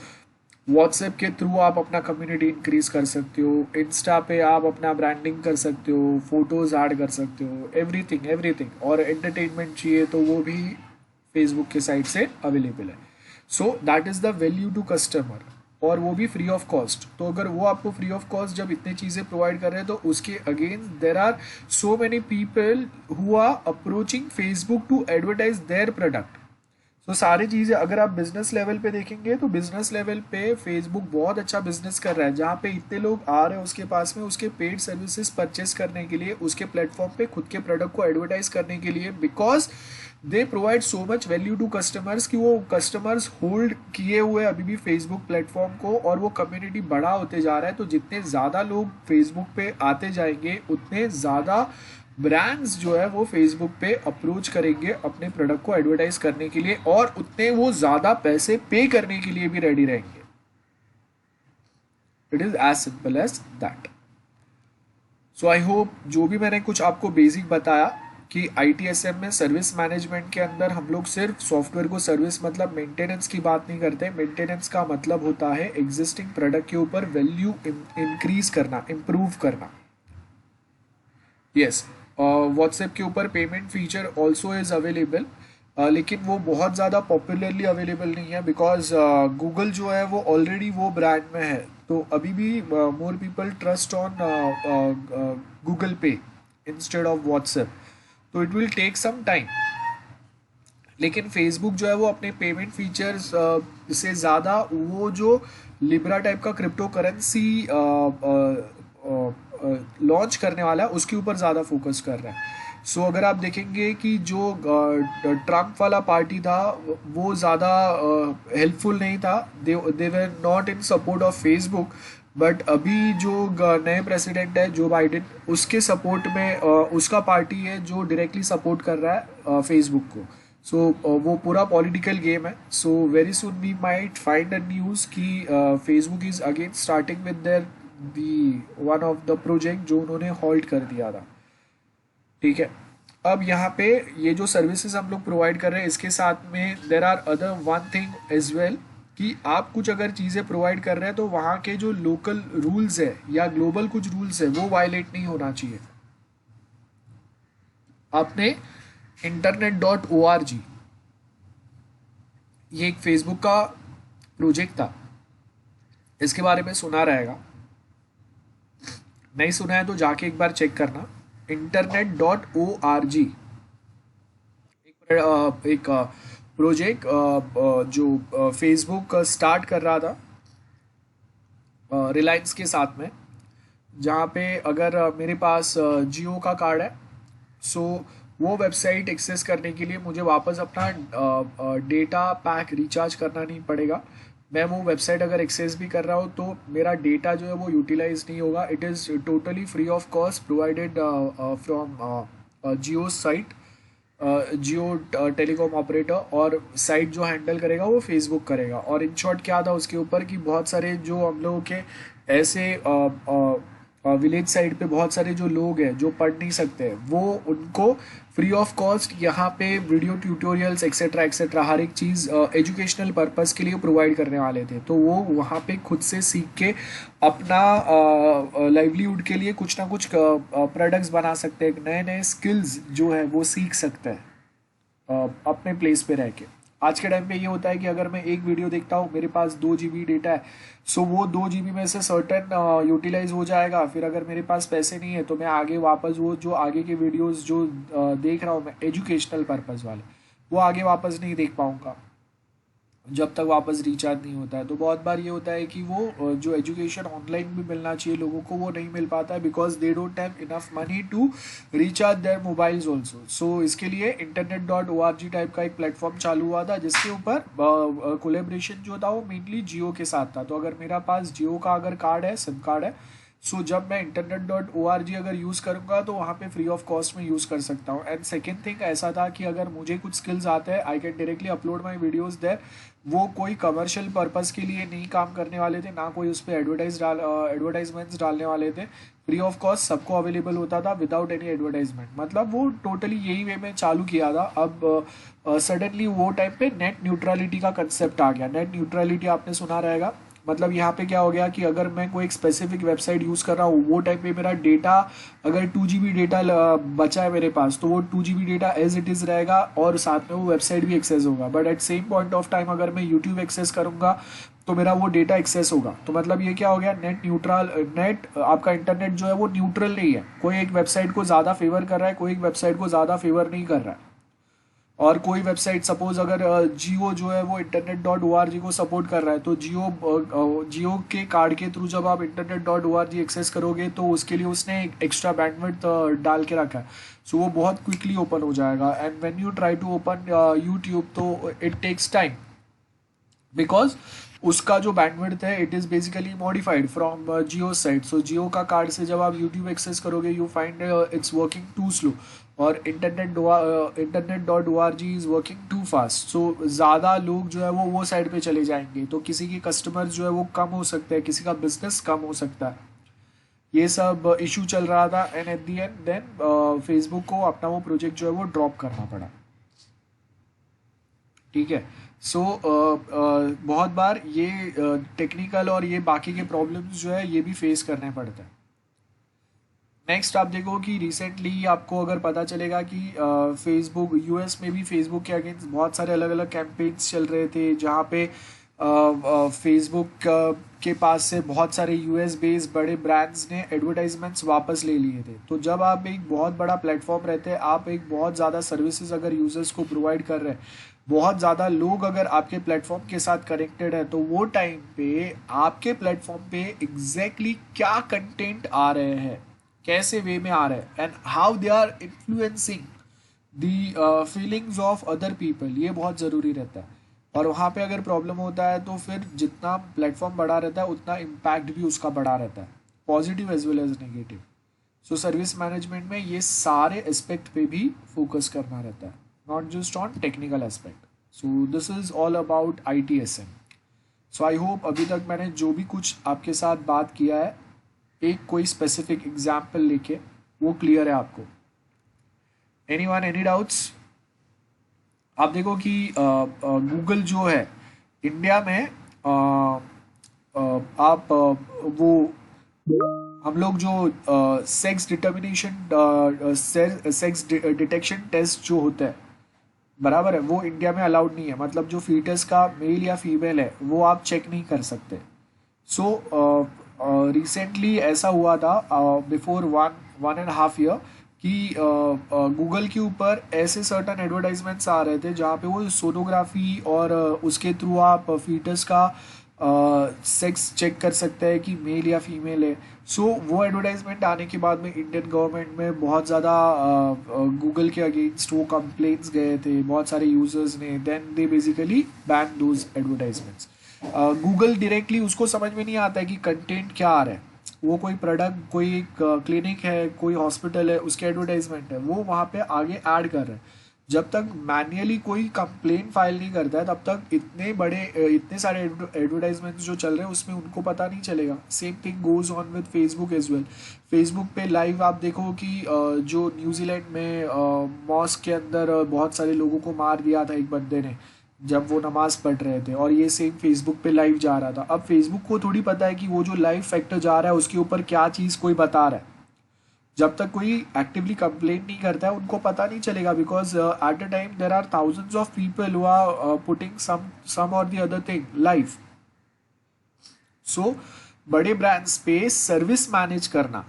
व्हाट्सएप के थ्रू आप अपना कम्युनिटी इंक्रीज कर सकते हो, इंस्टा पे आप अपना ब्रांडिंग कर सकते हो, फोटोज़ ऐड कर सकते हो, एवरीथिंग एवरीथिंग। और एंटरटेनमेंट चाहिए तो वो भी फेसबुक के साइड से अवेलेबल है। So that is the value to customer, और वो भी फ्री ऑफ कॉस्ट। तो अगर वो आपको फ्री ऑफ कॉस्ट जब इतनी चीज़ें प्रोवाइड कर रहे हैं, तो उसके against there are so many people who are approaching Facebook to advertise their product. तो सारी चीज़ें अगर आप बिजनेस लेवल पे देखेंगे तो बिजनेस लेवल पे फेसबुक बहुत अच्छा बिजनेस कर रहा है, जहाँ पे इतने लोग आ रहे हैं उसके पास में उसके पेड सर्विसेज परचेस करने के लिए, उसके प्लेटफॉर्म पे खुद के प्रोडक्ट को एडवर्टाइज करने के लिए, because they provide so much value to customers कि वो कस्टमर्स होल्ड किए हुए अभी भी फेसबुक प्लेटफॉर्म को, और वो कम्युनिटी बड़ा होते जा रहा है। तो जितने ज़्यादा लोग फेसबुक पे आते जाएंगे उतने ज़्यादा ब्रांड्स जो है वो फेसबुक पे अप्रोच करेंगे अपने प्रोडक्ट को एडवर्टाइज करने के लिए, और उतने वो ज़्यादा पैसे पे करने के लिए भी रेडी रहेंगे। It is as simple as that. So I hope जो भी मैंने कुछ आपको बेसिक बताया कि ITSM में सर्विस मैनेजमेंट के अंदर हम लोग सिर्फ सॉफ्टवेयर को सर्विस मतलब मेंटेनेंस की बात नहीं करते। मेंटेनेंस का मतलब होता है एग्जिस्टिंग प्रोडक्ट के ऊपर वैल्यू इंक्रीज करना, इम्प्रूव करना। यस, व्हाट्सएप के ऊपर payment feature also is available, लेकिन वो बहुत ज़्यादा पॉपुलरली अवेलेबल नहीं है बिकॉज गूगल जो है वो ऑलरेडी वो ब्रांड में है। तो अभी भी more people trust on Google पे इंस्टेड ऑफ व्हाट्सएप, तो it will take some time. लेकिन फेसबुक जो है वो अपने पेमेंट फीचर्स से ज़्यादा वो जो लिब्रा टाइप का क्रिप्टो करेंसी लॉन्च करने वाला है उसके ऊपर ज़्यादा फोकस कर रहा है। सो अगर आप देखेंगे कि जो ट्रम्प वाला पार्टी था वो ज़्यादा हेल्पफुल नहीं था, they were not in support of Facebook. But अभी जो नए प्रेसिडेंट है जो बाइडेन, उसके सपोर्ट में उसका पार्टी है जो डायरेक्टली सपोर्ट कर रहा है फेसबुक को। सो वो पूरा पॉलिटिकल गेम है। So very soon we might find a news कि Facebook is again starting with their the one of the project जो उन्होंने हॉल्ट कर दिया था। ठीक है, अब यहाँ पे ये जो सर्विसेज हम लोग प्रोवाइड कर रहे हैं इसके साथ में there are other one thing as well कि आप कुछ अगर चीज़ें प्रोवाइड कर रहे हैं तो वहाँ के जो लोकल रूल्स है या ग्लोबल कुछ रूल्स है वो वायलेट नहीं होना चाहिए। आपने internet.org, ये एक फेसबुक का प्रोजेक्ट था, इसके बारे में सुना रहेगा, नहीं सुना है तो जाके एक बार चेक करना। internet.org एक प्रोजेक्ट जो फेसबुक स्टार्ट कर रहा था रिलायंस के साथ में, जहाँ पे अगर मेरे पास जियो का कार्ड है सो वो वेबसाइट एक्सेस करने के लिए मुझे वापस अपना डेटा पैक रिचार्ज करना नहीं पड़ेगा। मैं वो वेबसाइट अगर एक्सेस भी कर रहा हूँ तो मेरा डेटा जो है वो यूटिलाइज नहीं होगा। It is totally free of cost provided from Jio site, Jio telecom operator, और साइट जो हैंडल करेगा वो फेसबुक करेगा। और इन शॉर्ट क्या था उसके ऊपर कि बहुत सारे जो हम लोगों के ऐसे विलेज साइड पे बहुत सारे जो लोग हैं जो पढ़ नहीं सकते वो उनको फ्री ऑफ कॉस्ट यहाँ पे वीडियो ट्यूटोरियल्स एक्सेट्रा एक्सेट्रा हर एक चीज़ एजुकेशनल पर्पस के लिए प्रोवाइड करने वाले थे। तो वो वहाँ पे खुद से सीख के अपना लाइवलीहुड के लिए कुछ ना कुछ प्रोडक्ट्स बना सकते हैं, नए नए स्किल्स जो है वो सीख सकते हैं अपने प्लेस पे रह के। आज के टाइम पे ये होता है कि अगर मैं एक वीडियो देखता हूँ मेरे पास 2 GB डेटा है, सो वो 2 GB में से सर्टेन यूटिलाइज हो जाएगा। फिर अगर मेरे पास पैसे नहीं है तो मैं आगे वापस वो जो आगे के वीडियोस जो देख रहा हूँ मैं एजुकेशनल पर्पज़ वाले, वो आगे वापस नहीं देख पाऊँगा जब तक वापस रिचार्ज नहीं होता है। तो बहुत बार ये होता है कि वो जो एजुकेशन ऑनलाइन भी मिलना चाहिए लोगों को वो नहीं मिल पाता है because they don't have enough money to recharge their mobiles also. So इसके लिए internet.org टाइप का एक प्लेटफॉर्म चालू हुआ था जिसके ऊपर कोलेब्रेशन जो था वो मेनली जियो के साथ था। तो अगर मेरा पास जियो का अगर कार्ड है, सिम कार्ड है, सो जब मैं internet.org अगर यूज़ करूँगा तो वहाँ पे फ्री ऑफ कॉस्ट में यूज़ कर सकता हूँ। एंड सेकेंड थिंग ऐसा था कि अगर मुझे कुछ स्किल्स आते हैं I can directly upload my videos there. वो कोई कमर्शियल पर्पज़ के लिए नहीं काम करने वाले थे, ना कोई उस पर एडवर्टाइजमेंट्स डालने वाले थे। फ्री ऑफ कॉस्ट सबको अवेलेबल होता था विदाउट एनी एडवर्टाइजमेंट। मतलब वो टोटली यही वे में चालू किया था। अब सडनली वो टाइम पे नेट न्यूट्रलिटी का कंसेप्ट आ गया। नेट न्यूट्रलिटी आपने सुना रहेगा, मतलब यहाँ पे क्या हो गया कि अगर मैं कोई एक स्पेसिफिक वेबसाइट यूज़ कर रहा हूँ वो टाइम पे मेरा डेटा अगर 2 GB डेटा बचा है मेरे पास तो वो 2 GB data as it is रहेगा और साथ में वो वेबसाइट भी एक्सेस होगा। But at same point of time अगर मैं यूट्यूब एक्सेस करूँगा तो मेरा वो डेटा एक्सेस होगा। तो मतलब ये क्या हो गया, नेट आपका इंटरनेट जो है वो न्यूट्रल नहीं है। कोई एक वेबसाइट को ज़्यादा फेवर कर रहा है, कोई एक वेबसाइट को ज़्यादा फेवर नहीं कर रहा है। और कोई वेबसाइट सपोज अगर जियो जो है वो internet.org को सपोर्ट कर रहा है तो जियो के कार्ड के थ्रू जब आप internet.org एक्सेस करोगे तो उसके लिए उसने एक एक्स्ट्रा बैंडविड्थ डाल के रखा है। सो वो बहुत क्विकली ओपन हो जाएगा। And when you try to open YouTube तो इट टेक्स टाइम बिकॉज उसका जो बैंडविड्थ है it is basically modified from Jio side. So Jio का कार्ड से जब आप यूट्यूब एक्सेस करोगे you find it's working too slow और internet.org is working too fast. So ज़्यादा लोग जो है वो साइड पे चले जाएंगे तो किसी के कस्टमर्स जो है वो कम हो सकते हैं, किसी का बिजनेस कम हो सकता है। ये सब इशू चल रहा था, and at the end then Facebook को अपना वो प्रोजेक्ट जो है वो ड्रॉप करना पड़ा। ठीक है। सो बहुत बार ये टेक्निकल और ये बाकी के प्रॉब्लम्स जो है ये भी फेस करने पड़ते हैं। नेक्स्ट आप देखो कि रिसेंटली आपको अगर पता चलेगा कि फेसबुक यूएस में भी फेसबुक के अगेंस्ट बहुत सारे अलग अलग कैंपेन्स चल रहे थे, जहाँ पे फेसबुक के पास से बहुत सारे यूएस बेस्ड बड़े ब्रांड्स ने एडवर्टाइजमेंट्स वापस ले लिए थे। तो जब आप एक बहुत बड़ा प्लेटफॉर्म रहते हैं, आप एक बहुत ज़्यादा सर्विसेज अगर यूजर्स को प्रोवाइड कर रहे हैं, बहुत ज़्यादा लोग अगर आपके प्लेटफॉर्म के साथ कनेक्टेड है, तो वो टाइम पे आपके प्लेटफॉर्म पे एग्जैक्टली क्या कंटेंट आ रहे हैं, कैसे वे में आ रहे हैं, and how they are influencing the feelings of other people, ये बहुत ज़रूरी रहता है। और वहाँ पे अगर प्रॉब्लम होता है तो फिर जितना प्लेटफॉर्म बड़ा रहता है उतना इम्पैक्ट भी उसका बड़ा रहता है, positive as well as negative. So service management में ये सारे एस्पेक्ट पे भी फोकस करना रहता है, not just on technical aspect. So this is all about ITSM। So I hope अभी तक मैंने जो भी कुछ आपके साथ बात किया है, एक कोई स्पेसिफिक एग्जाम्पल लेके वो क्लियर है आपको। Anyone, any doubts? आप देखो कि गूगल जो है इंडिया में आप वो हम लोग जो sex determination sex detection test जो होता है, बराबर है, वो इंडिया में अलाउड नहीं है। मतलब जो फीटस का मेल या फीमेल है वो आप चेक नहीं कर सकते। सो रिसेंटली ऐसा हुआ था बिफोर 1.5 ईयर कि गूगल के ऊपर ऐसे सर्टन एडवर्टाइजमेंट्स आ रहे थे जहाँ पे वो सोनोग्राफी और उसके थ्रू आप फीटस का सेक्स चेक कर सकते हैं कि मेल या फीमेल है। सो वो एडवर्टाइजमेंट आने के बाद में इंडियन गवर्नमेंट में बहुत ज़्यादा गूगल के अगेंस्ट वो कंप्लेंट्स गए थे बहुत सारे यूजर्स ने, then they basically ban those advertisements. Google directly उसको समझ में नहीं आता है कि कंटेंट क्या आ रहा है, वो कोई प्रोडक्ट, कोई एक क्लिनिक है, कोई हॉस्पिटल है, उसके एडवर्टाइजमेंट है, वो वहाँ पे आगे ऐड कर रहे हैं। जब तक मैन्युअली कोई कंप्लेन फाइल नहीं करता है, तब तक इतने सारे एडवर्टाइजमेंट्स जो चल रहे हैं उसमें उनको पता नहीं चलेगा। Same thing goes on with Facebook as well. Facebook पे लाइव आप देखो कि जो न्यूजीलैंड में मॉस्क के अंदर बहुत सारे लोगों को मार दिया था एक बंदे ने, जब वो नमाज पढ़ रहे थे, और ये सेम फेसबुक पे लाइव जा रहा था। अब फेसबुक को थोड़ी पता है कि वो जो लाइव फैक्टर जा रहा है उसके ऊपर क्या चीज़ कोई बता रहा है। जब तक कोई एक्टिवली कंप्लेन नहीं करता है उनको पता नहीं चलेगा, because at a time there are thousands of people who are putting some और the other thing live. So बड़े ब्रांड्स पे सर्विस मैनेज करना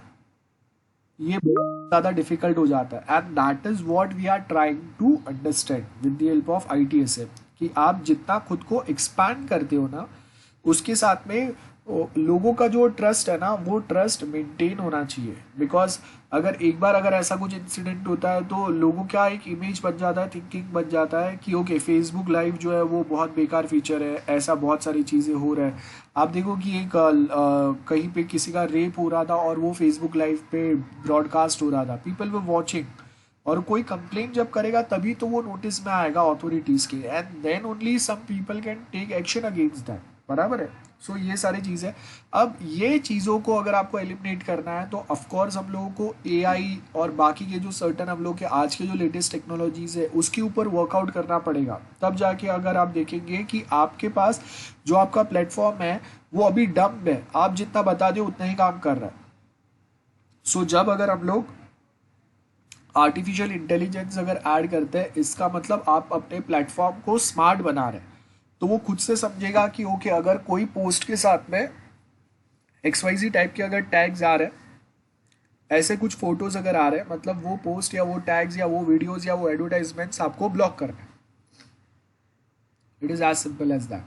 ये बहुत ज़्यादा डिफिकल्ट हो जाता है, and that is what we are trying to understand with the help of ITSM, कि आप जितना खुद को एक्सपैंड करते हो ना, उसके साथ में लोगों का जो ट्रस्ट है ना, वो ट्रस्ट मेंटेन होना चाहिए। बिकॉज अगर ऐसा कुछ इंसिडेंट होता है तो लोगों का एक इमेज बन जाता है, थिंकिंग बन जाता है कि ओके फेसबुक लाइव जो है वो बहुत बेकार फीचर है, ऐसा बहुत सारी चीज़ें हो रहा है। आप देखो कि एक कहीं पे किसी का रेप हो रहा था और वो फेसबुक लाइव पे ब्रॉडकास्ट हो रहा था, पीपल वर वॉचिंग, और कोई कंप्लेंट जब करेगा तभी तो वो नोटिस में आएगा अथॉरिटीज़ के, and then only some people can take action against that, बराबर है। सो ये सारी चीज़ें, अब ये चीज़ों को अगर आपको एलिमिनेट करना है तो ऑफकोर्स हम लोगों को AI और बाकी के जो सर्टन हम लोग के आज के जो लेटेस्ट टेक्नोलॉजीज़ है उसके ऊपर वर्कआउट करना पड़ेगा। तब जाके अगर आप देखेंगे कि आपके पास जो आपका प्लेटफॉर्म है वो अभी डम्ब है, आप जितना बता दो उतना ही काम कर रहा है। सो जब अगर हम लोग आर्टिफिशियल इंटेलिजेंस अगर ऐड करते हैं, इसका मतलब आप अपने प्लेटफॉर्म को स्मार्ट बना रहे हैं। तो वो खुद से समझेगा कि ओके अगर कोई पोस्ट के साथ में XYZ टाइप के अगर टैग्स आ रहे हैं, ऐसे कुछ फोटोज अगर आ रहे हैं, मतलब वो पोस्ट या वो टैग्स या वो वीडियोज या वो एडवर्टाइजमेंट्स आपको ब्लॉक करना है। It is as simple as that.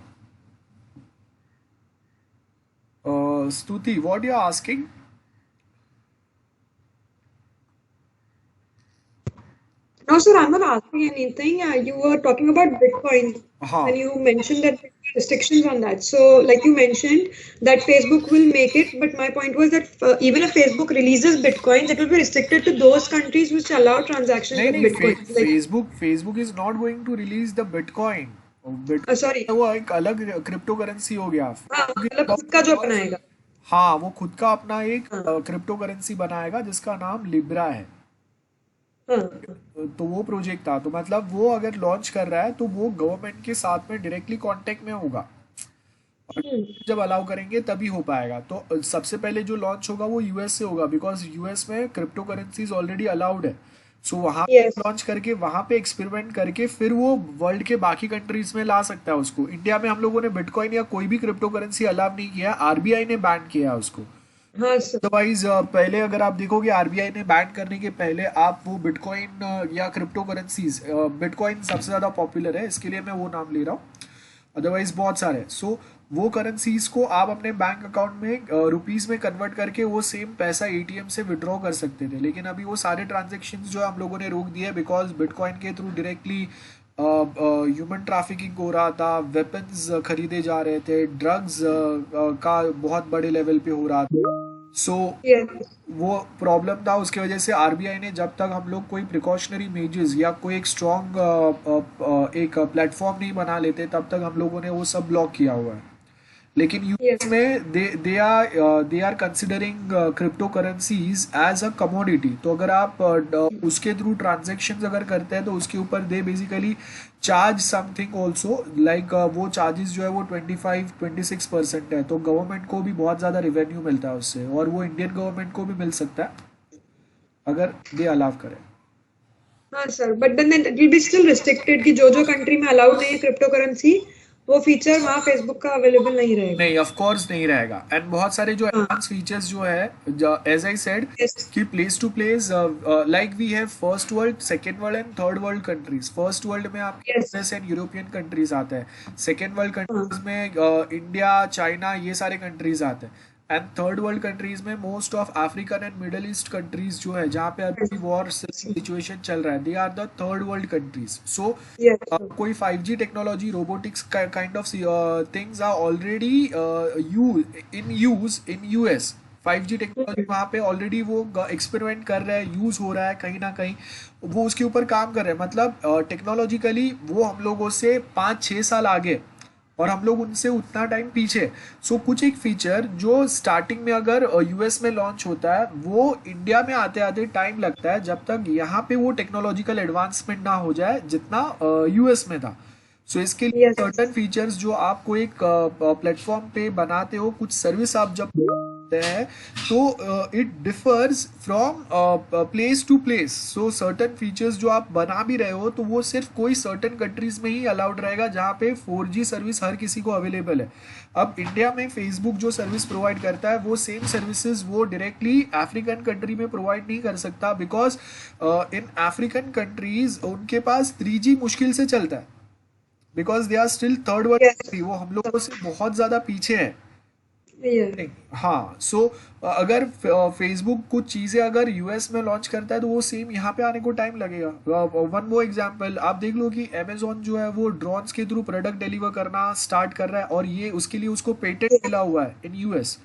Stuti, what you are asking? No, sir, I'm not asking anything. You were talking about Bitcoin, हाँ and you mentioned that there are restrictions on that. So, like you mentioned, that Facebook will make it, but my point was that even if Facebook releases Bitcoins, it will be restricted to those countries which allow transactions नहीं with नहीं, Bitcoin. Like, Facebook is not going to release the bitcoin. sorry, वो एक अलग crypto currency हो गया। हाँ, मतलब खुद का जो अपनाएगा। हाँ, वो खुद का अपना एक हाँ क्रिप्टो करेंसी बनाएगा जिसका नाम लिब्रा है। हाँ तो वो प्रोजेक्ट था, तो मतलब वो अगर लॉन्च कर रहा है तो वो गवर्नमेंट के साथ में डायरेक्टली कांटेक्ट में होगा, और हम्म जब अलाउ करेंगे तभी हो पाएगा। तो सबसे पहले जो लॉन्च होगा वो यूएस से होगा, बिकॉज यूएस में क्रिप्टो करेंसीज ऑलरेडी अलाउड है। सो वहाँ यस लॉन्च करके वहाँ पे एक्सपेरिमेंट करके फिर वो वर्ल्ड के बाकी कंट्रीज में ला सकता है उसको। इंडिया में हम लोगों ने बिटकॉइन या कोई भी क्रिप्टो करेंसी अलाउ नहीं किया, आरबीआई ने बैन किया है उसको। हाँ सर अदरवाइज पहले अगर आप देखोगे आरबीआई ने बैन करने के पहले आप वो बिटकॉइन या क्रिप्टो करेंसीज, बिटकॉइन सबसे ज़्यादा पॉपुलर है इसके लिए मैं वो नाम ले रहा हूँ, अदरवाइज बहुत सारे। सो वो करेंसीज को आप अपने बैंक अकाउंट में रुपीस में कन्वर्ट करके वो सेम पैसा एटीएम से विड्रॉ कर सकते थे, लेकिन अभी वो सारे ट्रांजेक्शन्स जो है हम लोगों ने रोक दिए बिकॉज बिटकॉइन के थ्रू डायरेक्टली ह्यूमन ट्रैफिकिंग हो रहा था, वेपन्स खरीदे जा रहे थे, ड्रग्स का बहुत बड़े लेवल पे हो रहा था। सो यस वो प्रॉब्लम था, उसकी वजह से आरबीआई ने जब तक हम लोग कोई प्रिकॉशनरी मेजर्स या कोई एक स्ट्रॉन्ग एक प्लेटफॉर्म नहीं बना लेते तब तक हम लोगों ने वो सब ब्लॉक किया हुआ है। लेकिन यूएस यस में they are considering crypto currencies as a commodity. तो अगर आप उसके थ्रू ट्रांजेक्शन्स अगर करते हैं तो उसके ऊपर they basically charge something also, like वो चार्जेस जो है वो 25-26% है। तो गवर्नमेंट को भी बहुत ज़्यादा रिवेन्यू मिलता है उससे, और वो इंडियन गवर्नमेंट को भी मिल सकता है अगर दे अलाव करें। हाँ sir, but then it will be still restricted कि जो जो कंट्री में अलाउड नहीं है क्रिप्टो करेंसी, वो फीचर वहाँ फेसबुक का अवेलेबल नहीं रहेगा। नहीं, ऑफ कोर्स नहीं रहेगा। एंड बहुत सारे जो हाँ एडवांस फीचर्स जो है, एज आई सेड यस कि place to place, like we have first world, second world and third world countries. First world में आपके yes US and European countries आते हैं, सेकेंड वर्ल्ड हाँ कंट्रीज में इंडिया, चाइना, ये सारे कंट्रीज आते हैं, एंड थर्ड वर्ल्ड कंट्रीज में most of African and Middle East countries जो है जहाँ पे अभी वॉर सिचुएशन चल रहा है, they are the third world countries. So yes कोई 5G technology, robotics kind of things are already use in US. 5G technology वहाँ पे ऑलरेडी वो एक्सपेरिमेंट कर रहे हैं, यूज हो रहा है कहीं ना कहीं, वो उसके ऊपर काम कर रहे हैं। मतलब टेक्नोलॉजिकली वो हम लोगों से 5-6 साल आगे और हम लोग उनसे उतना टाइम पीछे। सो कुछ एक फीचर जो स्टार्टिंग में अगर यूएस में लॉन्च होता है वो इंडिया में आते आते टाइम लगता है जब तक यहाँ पे वो टेक्नोलॉजिकल एडवांसमेंट ना हो जाए जितना यूएस में था। सो इसके लिए यस सर्टन फीचर्स जो आप कोई एक प्लेटफॉर्म पे बनाते हो, कुछ सर्विस आप जब करते हैं तो it differs from place to place. So certain features जो आप बना भी रहे हो तो वो सिर्फ कोई सर्टन कंट्रीज में ही अलाउड रहेगा जहाँ पे 4G सर्विस हर किसी को अवेलेबल है। अब इंडिया में फेसबुक जो सर्विस प्रोवाइड करता है वो सेम सर्विसेज वो डायरेक्टली अफ्रीकन कंट्री में प्रोवाइड नहीं कर सकता, बिकॉज इन अफ्रीकन कंट्रीज उनके पास 3G मुश्किल से चलता है, because they are still third world yes country, वो हम लोगों से बहुत ज़्यादा पीछे है। यस नहीं, हाँ। सो अगर फेसबुक कुछ चीज़ें अगर यूएस में लॉन्च करता है तो वो सेम यहाँ पे आने को टाइम लगेगा। वन मोर एग्जांपल आप देख लो कि अमेजोन जो है वो ड्रोन्स के थ्रू प्रोडक्ट डिलीवर करना स्टार्ट कर रहा है, और ये उसके लिए उसको पेटेंट मिला हुआ है इन यूएस।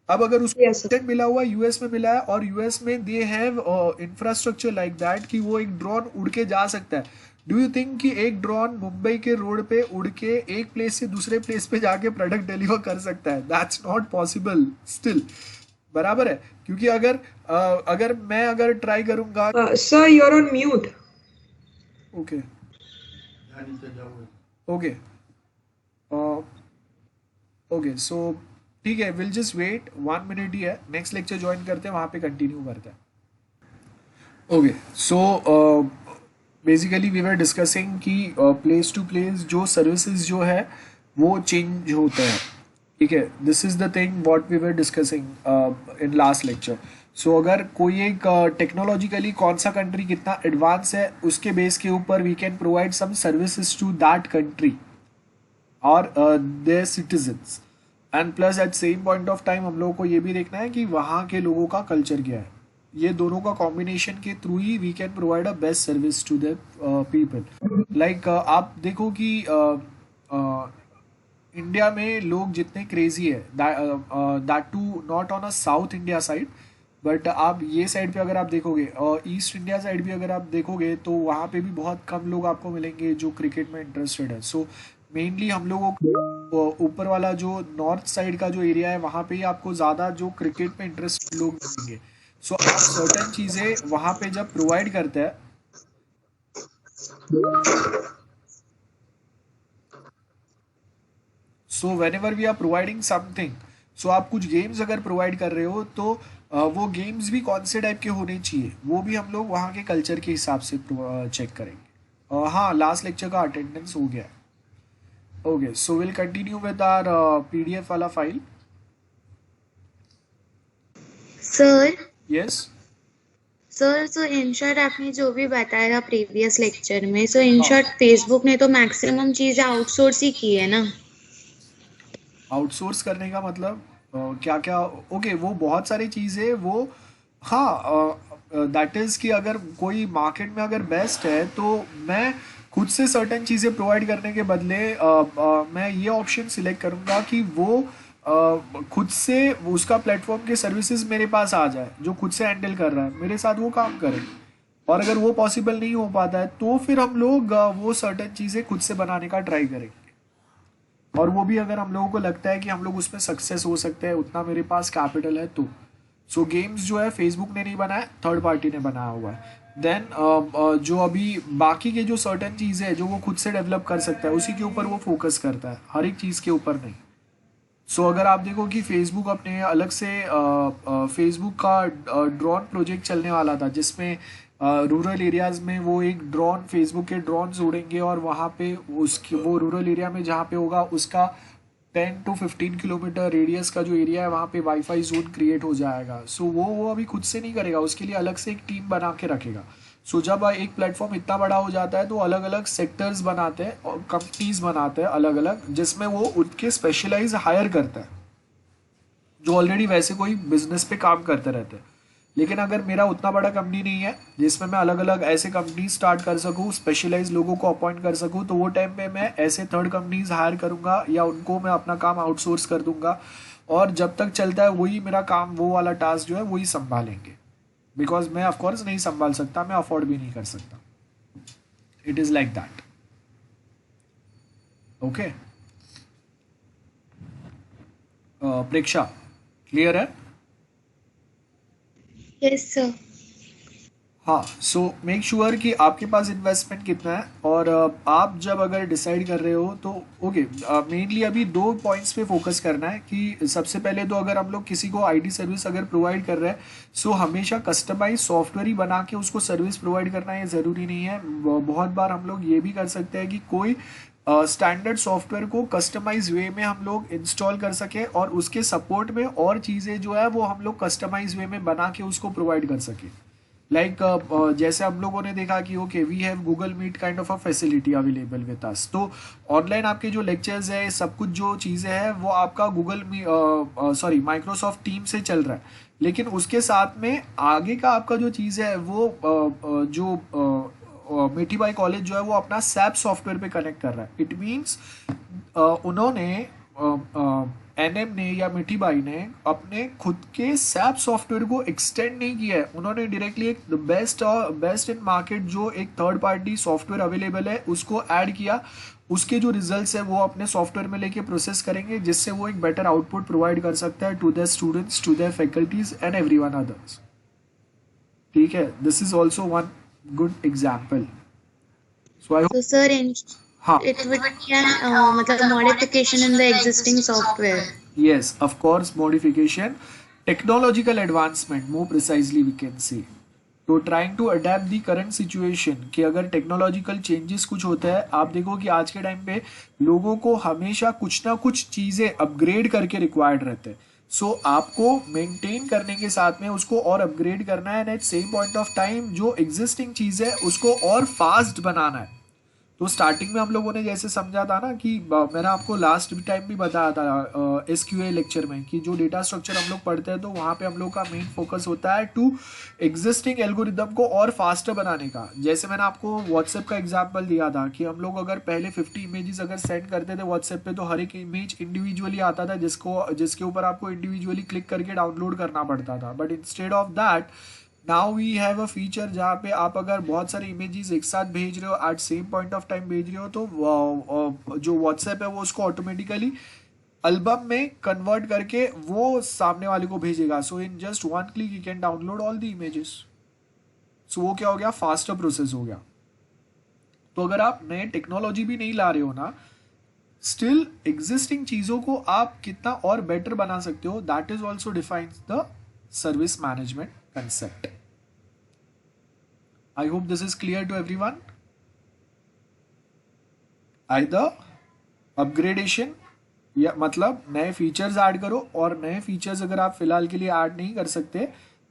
अब अगर उसको यस पेटेंट मिला हुआ है यूएस में मिला है, और यूएस में they have infrastructure like that कि वो एक ड्रोन उड़ के जा सकता है। डू यू थिंक कि एक ड्रोन मुंबई के रोड पे उड़ के एक प्लेस से दूसरे प्लेस पे जाके प्रोडक्ट डिलीवर कर सकता है? दैट्स नॉट पॉसिबल स्टिल, बराबर है। क्योंकि अगर मैं अगर ट्राई करूंगा। Sir you are on mute. Okay okay okay, so ठीक है, विल जस्ट वेट 1 मिनट ही है, नेक्स्ट लेक्चर ज्वाइन करते हैं वहाँ पे कंटिन्यू करते हैं। Okay, so basically we were discussing कि प्लेस टू प्लेस जो सर्विसेज जो है वो चेंज होते हैं, ठीक है। This is the thing what we were discussing in last lecture. So अगर कोई एक टेक्नोलॉजिकली कौन सा कंट्री कितना एडवांस है उसके बेस के ऊपर we can provide some services to that country और their citizens, and plus at same point of time हम लोगों को ये भी देखना है कि वहाँ के लोगों का कल्चर क्या है। ये दोनों का कॉम्बिनेशन के थ्रू ही we can provide a best service to the people. Like आप देखो कि इंडिया में लोग जितने क्रेजी है, that too not on a South India side, but आप ये साइड पे अगर आप देखोगे और ईस्ट इंडिया साइड भी अगर आप देखोगे तो वहाँ पे भी बहुत कम लोग आपको मिलेंगे जो क्रिकेट में इंटरेस्टेड है। सो मेनली हम लोगों को ऊपर वाला जो नॉर्थ साइड का जो एरिया है वहाँ पे ही आपको ज़्यादा जो क्रिकेट में इंटरेस्ट लोग मिलेंगे। सो आप सर्टेन चीज़ें वहाँ पे जब प्रोवाइड करते हैं, so whenever we are providing something, so आप कुछ गेम्स अगर प्रोवाइड कर रहे हो तो वो गेम्स भी कौन से टाइप के होने चाहिए वो भी हम लोग वहाँ के कल्चर के हिसाब से चेक करेंगे। हाँ, लास्ट लेक्चर का अटेंडेंस हो गया है। Okay, so will continue with our PDF वाला file. Sir yes sir so in short आपने जो भी बताया प्रीवियस लेक्चर में, सो इन शॉर्ट फेसबुक ने तो मैक्सिमम चीजें आउटसोर्स ही की है ना। आउटसोर्स करने का मतलब क्या क्या? ओके, वो बहुत सारी चीज़ें वो, हाँ, दैट इज़ कि अगर कोई मार्केट में अगर बेस्ट है तो मैं खुद से सर्टेन चीज़ें प्रोवाइड करने के बदले मैं ये ऑप्शन सिलेक्ट करूँगा कि वो खुद से उसका प्लेटफॉर्म के सर्विसेज मेरे पास आ जाए, जो खुद से हैंडल कर रहा है मेरे साथ वो काम करे। और अगर वो पॉसिबल नहीं हो पाता है तो फिर हम लोग वो सर्टेन चीज़ें खुद से बनाने का ट्राई करेंगे। और वो भी अगर हम लोगों को लगता है कि हम लोग उसमें सक्सेस हो सकते हैं, उतना मेरे पास कैपिटल है तो। सो गेम्स जो है फेसबुक ने नहीं बनाया, थर्ड पार्टी ने बनाया हुआ है। देन जो अभी बाकी के जो सर्टेन चीज़ें हैं जो वो खुद से डेवलप कर सकता है उसी के ऊपर वो फोकस करता है, हर एक चीज़ के ऊपर नहीं। सो अगर आप देखो कि फेसबुक अपने अलग से फेसबुक का ड्रोन प्रोजेक्ट चलने वाला था जिसमें रूरल एरियाज में वो एक ड्रोन, फेसबुक के ड्रोन उड़ेंगे और वहाँ पे उसकी वो रूरल एरिया में जहाँ पे होगा उसका 10 to 15 किलोमीटर रेडियस का जो एरिया है वहाँ पे वाईफाई जोन क्रिएट हो जाएगा। सो वो अभी खुद से नहीं करेगा, उसके लिए अलग से एक टीम बना के रखेगा। सो जब एक प्लेटफॉर्म इतना बड़ा हो जाता है तो अलग अलग सेक्टर्स बनाते हैं और कंपनीज बनाते हैं अलग अलग, जिसमें वो उनके स्पेशलाइज हायर करता है जो ऑलरेडी वैसे कोई बिजनेस पे काम करते रहते हैं। लेकिन अगर मेरा उतना बड़ा कंपनी नहीं है जिसमें मैं अलग अलग ऐसे कंपनी स्टार्ट कर सकूँ, स्पेशलाइज लोगों को अपॉइंट कर सकूँ, तो वो टाइम पे मैं ऐसे थर्ड कंपनीज हायर करूँगा या उनको मैं अपना काम आउटसोर्स कर दूंगा। और जब तक चलता है वही मेरा काम, वो वाला टास्क जो है वही संभालेंगे। बिकॉज मैं ऑफकोर्स नहीं संभाल सकता, मैं अफोर्ड भी नहीं कर सकता। It is like that. Okay, Preksha clear है? Yes sir. हाँ, सो मेक श्योर कि आपके पास इन्वेस्टमेंट कितना है। और आप जब अगर डिसाइड कर रहे हो तो ओके, मेनली अभी 2 पॉइंट्स पे फोकस करना है कि सबसे पहले तो अगर हम लोग किसी को आईटी सर्विस अगर प्रोवाइड कर रहे हैं सो हमेशा कस्टमाइज सॉफ्टवेयर ही बना के उसको सर्विस प्रोवाइड करना ये ज़रूरी नहीं है। बहुत बार हम लोग ये भी कर सकते हैं कि कोई स्टैंडर्ड सॉफ्टवेयर को कस्टमाइज वे में हम लोग इंस्टॉल कर सके और उसके सपोर्ट में और चीज़ें जो है वो हम लोग कस्टमाइज वे में बना के उसको प्रोवाइड कर सके। लाइक जैसे हम लोगों ने देखा कि okay we have Google Meet kind of a facility available with us, तो ऑनलाइन आपके जो लेक्चर्स है सब कुछ जो चीज़ें हैं वो आपका माइक्रोसॉफ्ट टीम से चल रहा है। लेकिन उसके साथ में आगे का आपका जो चीज़ है वो मिठी बाई कॉलेज जो है वो अपना सैप सॉफ्टवेयर पे कनेक्ट कर रहा है। इट मीन्स उन्होंने एनएम ने या मिठी बाई ने अपने खुद के सैप सॉफ्टवेयर को एक्सटेंड नहीं किया है, उन्होंने डायरेक्टली एक बेस्ट इन मार्केट जो एक थर्ड पार्टी सॉफ्टवेयर अवेलेबल है उसको ऐड किया। उसके जो रिजल्ट्स है वो अपने सॉफ्टवेयर में लेके प्रोसेस करेंगे जिससे वो एक बेटर आउटपुट प्रोवाइड कर सकता है to the students, to the faculties and everyone others. ठीक है, this is also one good example. So I hope. So sir, हाँ, it would be an मतलब modification in the existing software. yes, of course, modification, technological advancement, more precisely we can say. तो trying to adapt the current situation कि अगर technological changes कुछ होता है, आप देखो कि आज के टाइम पे लोगों को हमेशा कुछ ना कुछ चीज़ें अपग्रेड करके रिक्वायर्ड रहते हैं। सो आपको मेंटेन करने के साथ में उसको और अपग्रेड करना है, and at same point of time जो एग्जिस्टिंग चीज़ है उसको और फास्ट बनाना है। तो स्टार्टिंग में हम लोगों ने जैसे समझा था ना कि मैंने आपको लास्ट टाइम भी बताया था SQL लेक्चर में कि जो डेटा स्ट्रक्चर हम लोग पढ़ते हैं तो वहाँ पे हम लोग का मेन फोकस होता है टू एग्जिस्टिंग एल्गोरिदम को और फास्टर बनाने का। जैसे मैंने आपको व्हाट्सएप का एग्जांपल दिया था कि हम लोग अगर पहले 50 इमेजेस अगर सेंड करते थे व्हाट्सएप पे तो हर एक इमेज इंडिविजुअली आता था जिसके ऊपर आपको इंडिविजुअली क्लिक करके डाउनलोड करना पड़ता था। But instead of that now we have a feature जहाँ पे आप अगर बहुत सारे इमेजेस एक साथ भेज रहे हो at same point of time भेज रहे हो तो जो व्हाट्सएप है वो उसको ऑटोमेटिकली एल्बम में कन्वर्ट करके वो सामने वाले को भेजेगा. So in just one click you can download all the images. So वो क्या हो गया, फास्टर प्रोसेस हो गया. तो अगर आप नए टेक्नोलॉजी भी नहीं ला रहे हो ना, स्टिल एग्जिस्टिंग चीजों को आप कितना और बेटर बना सकते हो, that is also defines the service management concept. I hope this is clear to everyone. Either upgradation या मतलब नए फीचर्स ऐड करो, और नए फीचर्स अगर आप फिलहाल के लिए ऐड नहीं कर सकते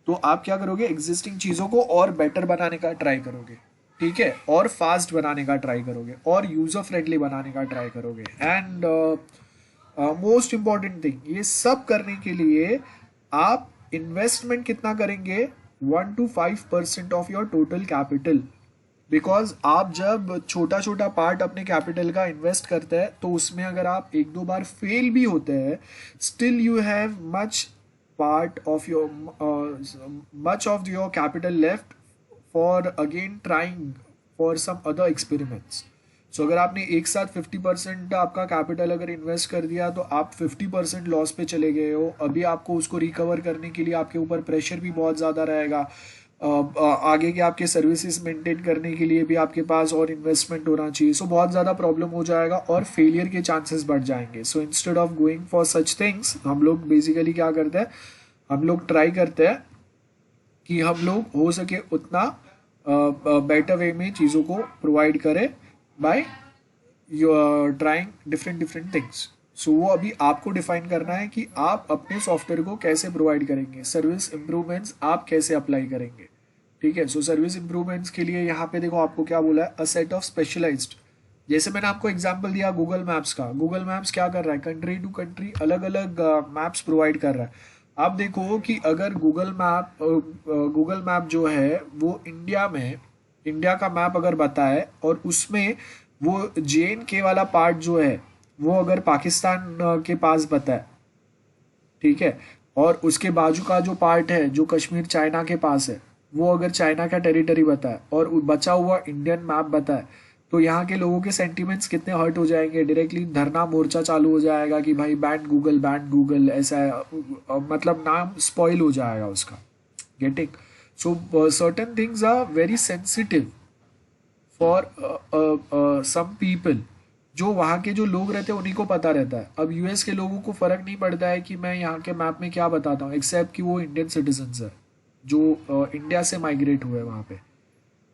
तो आप क्या करोगे, एग्जिस्टिंग चीजों को और बेटर बनाने का ट्राई करोगे. ठीक है, और फास्ट बनाने का ट्राई करोगे, और यूजर फ्रेंडली बनाने का ट्राई करोगे. एंड मोस्ट इंपॉर्टेंट थिंग, ये सब करने के लिए आप इन्वेस्टमेंट कितना करेंगे, 1 to 5% of your total capital. Because आप जब छोटा छोटा पार्ट अपने कैपिटल का इन्वेस्ट करते हैं तो उसमें अगर आप एक दो बार फेल भी होते हैं, still you have much of your capital left for again trying for some other experiments. So अगर आपने एक साथ 50% आपका कैपिटल अगर इन्वेस्ट कर दिया तो आप 50% लॉस पे चले गए हो. अभी आपको उसको रिकवर करने के लिए आपके ऊपर प्रेशर भी बहुत ज़्यादा रहेगा. आगे के आपके सर्विसेज मेंटेन करने के लिए भी आपके पास और इन्वेस्टमेंट होना चाहिए. सो बहुत ज़्यादा प्रॉब्लम हो जाएगा और फेलियर के चांसेस बढ़ जाएंगे. So instead of going for such things, हम लोग बेसिकली क्या करते हैं, हम लोग ट्राई करते हैं कि हम लोग हो सके उतना बेटर वे में चीज़ों को प्रोवाइड करें बाय ट्राइंग डिफरेंट थिंग्स. सो वो अभी आपको डिफाइन करना है कि आप अपने सॉफ्टवेयर को कैसे प्रोवाइड करेंगे, सर्विस इंप्रूवमेंट्स आप कैसे अप्लाई करेंगे. ठीक है, सो सर्विस इंप्रूवमेंट्स के लिए यहाँ पे देखो आपको क्या बोला है, अ सेट ऑफ स्पेशलाइज्ड. जैसे मैंने आपको एग्जांपल दिया गूगल मैप्स का. गूगल मैप्स क्या कर रहा है, कंट्री टू कंट्री अलग अलग मैप्स प्रोवाइड कर रहा है. आप देखो कि अगर गूगल मैप जो है वो इंडिया का मैप अगर बताए और उसमें वो JNK वाला पार्ट जो है वो अगर पाकिस्तान के पास बताए, ठीक है, और उसके बाजू का जो पार्ट है जो कश्मीर चाइना के पास है वो अगर चाइना का टेरिटरी बताए और बचा हुआ इंडियन मैप बताए, तो यहाँ के लोगों के सेंटिमेंट्स कितने हर्ट हो जाएंगे. डायरेक्टली धरना मोर्चा चालू हो जाएगा कि भाई बैन गूगल ऐसा है, मतलब नाम स्पॉइल हो जाएगा उसका. Getting. So certain things are very sensitive for some people. जो वहाँ के जो लोग रहते हैं उन्हीं को पता रहता है. अब US के लोगों को फर्क नहीं पड़ता है कि मैं यहाँ के मैप में क्या बताता हूँ, एक्सेप्ट कि वो इंडियन सिटीजन्स है जो इंडिया से माइग्रेट हुए वहाँ पे.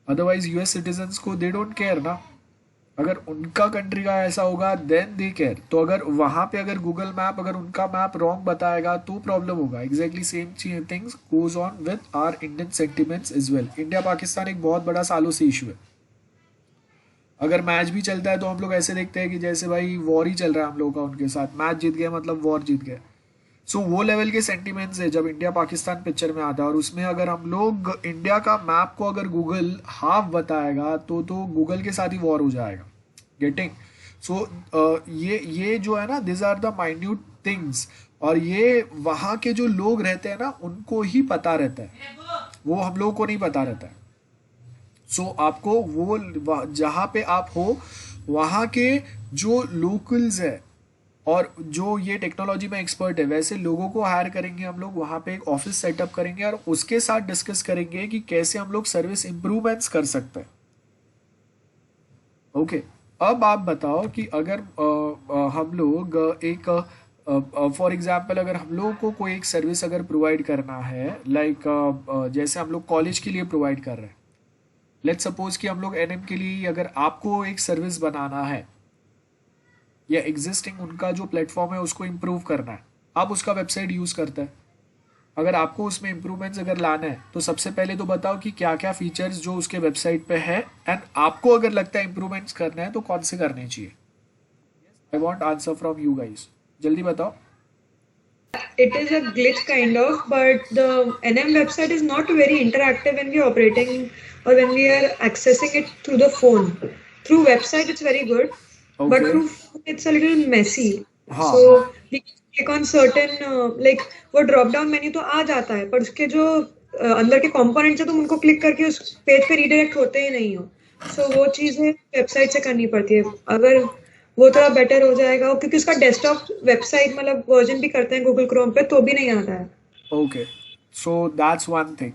अदरवाइज US सिटीजन्स को दे डोंट केयर ना. अगर उनका कंट्री का ऐसा होगा देन दे केयर. तो अगर वहाँ पे अगर गूगल मैप अगर उनका मैप रॉन्ग बताएगा तो प्रॉब्लम होगा. Exactly same things goes on with our Indian sentiments as well. India Pakistan एक बहुत बड़ा सालों से इशू है. अगर मैच भी चलता है तो हम लोग ऐसे देखते हैं कि जैसे भाई वॉर ही चल रहा है हम लोगों का उनके साथ. मैच जीत गया मतलब वॉर जीत गया. सो वो लेवल के सेंटिमेंट्स है जब इंडिया पाकिस्तान पिक्चर में आता है. और उसमें अगर हम लोग इंडिया का मैप को अगर गूगल हाफ बताएगा तो गूगल के साथ ही वॉर हो जाएगा. गेटिंग. सो ये जो है ना, this are the minute things. और ये वहाँ के जो लोग रहते हैं ना उनको ही पता रहता है, वो हम लोगों को नहीं पता रहता है. सो आपको वो जहाँ पे आप हो वहाँ के जो लोकल्स है और जो ये टेक्नोलॉजी में एक्सपर्ट है वैसे लोगों को हायर करेंगे हम लोग. वहाँ पे एक ऑफिस सेटअप करेंगे और उसके साथ डिस्कस करेंगे कि कैसे हम लोग सर्विस इंप्रूवमेंट्स कर सकते हैं. ओके. अब आप बताओ कि अगर हम लोग एक फॉर एग्जांपल अगर हम लोगों को कोई एक सर्विस अगर प्रोवाइड करना है, लाइक जैसे हम लोग कॉलेज के लिए प्रोवाइड कर रहे हैं. लेट्स सपोज कि हम लोग NM के लिए अगर आपको एक सर्विस बनाना है या एग्जिस्टिंग उनका जो प्लेटफॉर्म है उसको इम्प्रूव करना है, आप उसका वेबसाइट यूज़ करते हैं. अगर आपको उसमें इम्प्रूवमेंट्स अगर लाना है तो सबसे पहले तो बताओ कि क्या क्या फीचर्स जो उसके वेबसाइट पे है, एंड आपको अगर लगता है इम्प्रूवमेंट्स करना है तो कौन से करने चाहिए. I want answer from you guys. जल्दी बताओ. It is a glitch kind of, but the NM website is not very interactive when we are operating or when we are accessing it through the phone. Through website it's very good, but through phone it's a little messy. So we click on certain like वो drop down menu तो आ जाता है पर उसके जो अंदर के components है तुम उनको क्लिक करके उस पेज पे रीडायरेक्ट होते ही नहीं हो। सो वो चीजें वेबसाइट से करनी पड़ती है। अगर वो थोड़ा बेटर हो जाएगा, क्योंकि उसका डेस्कटॉप वेबसाइट मतलब वर्जन भी करते हैं गूगल क्रोम पे तो भी नहीं आता है। Okay, so that's one thing.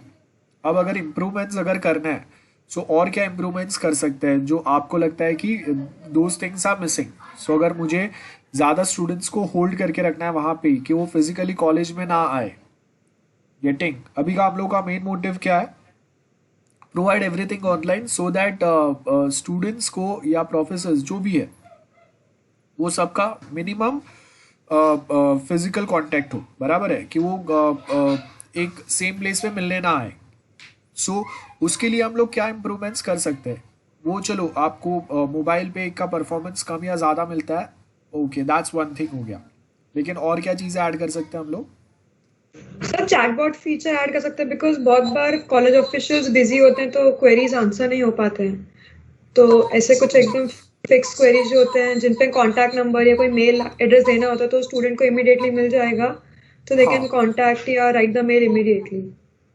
अब अगर इम्प्रूवमेंट्स अगर करना है, सो और क्या इम्प्रूवमेंट्स कर सकते हैं जो आपको लगता है कि दोज थिंग्स आर मिसिंग। सो अगर मुझे ज़्यादा स्टूडेंट्स को होल्ड करके रखना है वहाँ पे कि वो फिजिकली कॉलेज में ना आए, गेटिंग अभी का आप लोगों का मेन मोटिव क्या है? Provide everything online so that students को या प्रोफेसर्स जो भी है वो सबका मिनिमम फिजिकल कांटेक्ट हो, बराबर है कि वो एक सेम प्लेस पे मिलने ना आए। सो उसके लिए हम लोग क्या इम्प्रूवमेंट्स कर सकते हैं? वो चलो आपको मोबाइल पे का परफॉर्मेंस कम या ज़्यादा मिलता है, ओके दैट्स वन थिंग हो गया, लेकिन और क्या चीज़ें ऐड कर सकते हैं हम लोग? सर चैटबॉट फीचर ऐड कर सकते हैं, बिकॉज बहुत बार कॉलेज ऑफिशियल्स बिजी होते हैं तो क्वेरीज आंसर नहीं हो पाते हैं। तो ऐसे कुछ एकदम फिक्स क्वेरीज जो होते हैं जिन पे कांटेक्ट नंबर या कोई मेल एड्रेस देना होता है तो स्टूडेंट को इमीडिएटली मिल जाएगा, तो दे कैन कांटेक्ट या write the mail immediately.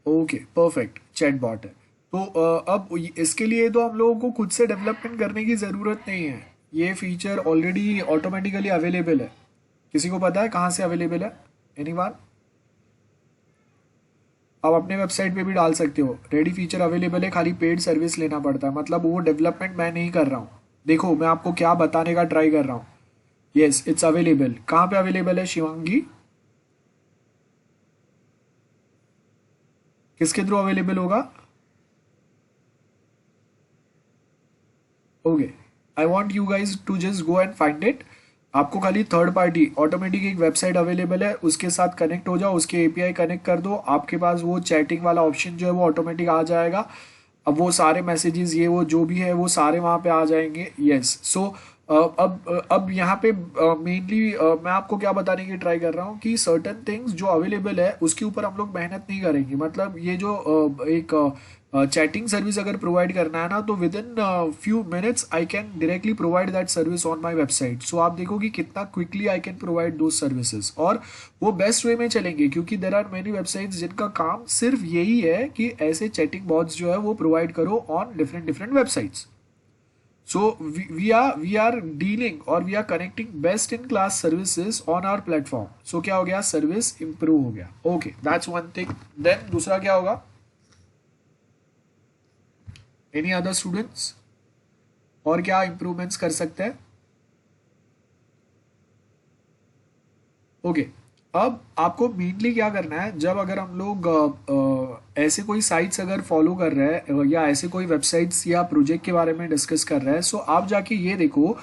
Okay perfect, chatbot है तो अब इसके लिए तो हम लोगों को खुद से डेवलपमेंट करने की ज़रूरत नहीं है, ये फीचर ऑलरेडी ऑटोमेटिकली अवेलेबल है। किसी को पता है कहाँ से अवेलेबल है? एनीवन? आप अपने वेबसाइट पे भी डाल सकते हो, रेडी फीचर अवेलेबल है, खाली पेड सर्विस लेना पड़ता है। मतलब वो डेवलपमेंट मैं नहीं कर रहा हूँ, देखो मैं आपको क्या बताने का ट्राई कर रहा हूँ। Yes it's available. कहाँ पे अवेलेबल है शिवांगी? किसके थ्रू अवेलेबल होगा? Okay, I want you guys to just go and find it. आपको खाली थर्ड पार्टी ऑटोमेटिक एक वेबसाइट अवेलेबल है, उसके साथ कनेक्ट हो जाओ, उसके एपीआई कनेक्ट कर दो, आपके पास वो चैटिंग वाला ऑप्शन जो है वो ऑटोमेटिक आ जाएगा। अब वो सारे मैसेजेस ये वो जो भी है वो सारे वहाँ पे आ जाएंगे। यस सो अब यहाँ पे मेनली मैं आपको क्या बताने की ट्राई कर रहा हूँ कि सर्टन थिंग्स जो अवेलेबल है उसके ऊपर हम लोग मेहनत नहीं करेंगे। मतलब ये जो एक चैटिंग सर्विस अगर प्रोवाइड करना है ना तो within few minutes I can directly provide that service on my website. So आप देखो कि कितना क्विकली आई कैन प्रोवाइड दो सर्विसेज, और वो बेस्ट वे में चलेंगे क्योंकि देर आर मेनी वेबसाइट्स जिनका काम सिर्फ यही है कि ऐसे चैटिंग बॉट्स जो है वो प्रोवाइड करो on different different websites. So we are dealing or we are connecting best in class services on our platform. So क्या हो गया? सर्विस improve हो गया। Okay, that's one thing. Then दूसरा क्या होगा? Any other students? और क्या improvements कर सकते हैं? Okay, अब आपको मेनली क्या करना है, जब अगर हम लोग ऐसे कोई साइट्स अगर फॉलो कर रहे हैं या ऐसे कोई वेबसाइट्स या प्रोजेक्ट के बारे में डिस्कस कर रहे हैं, सो आप जाके ये देखो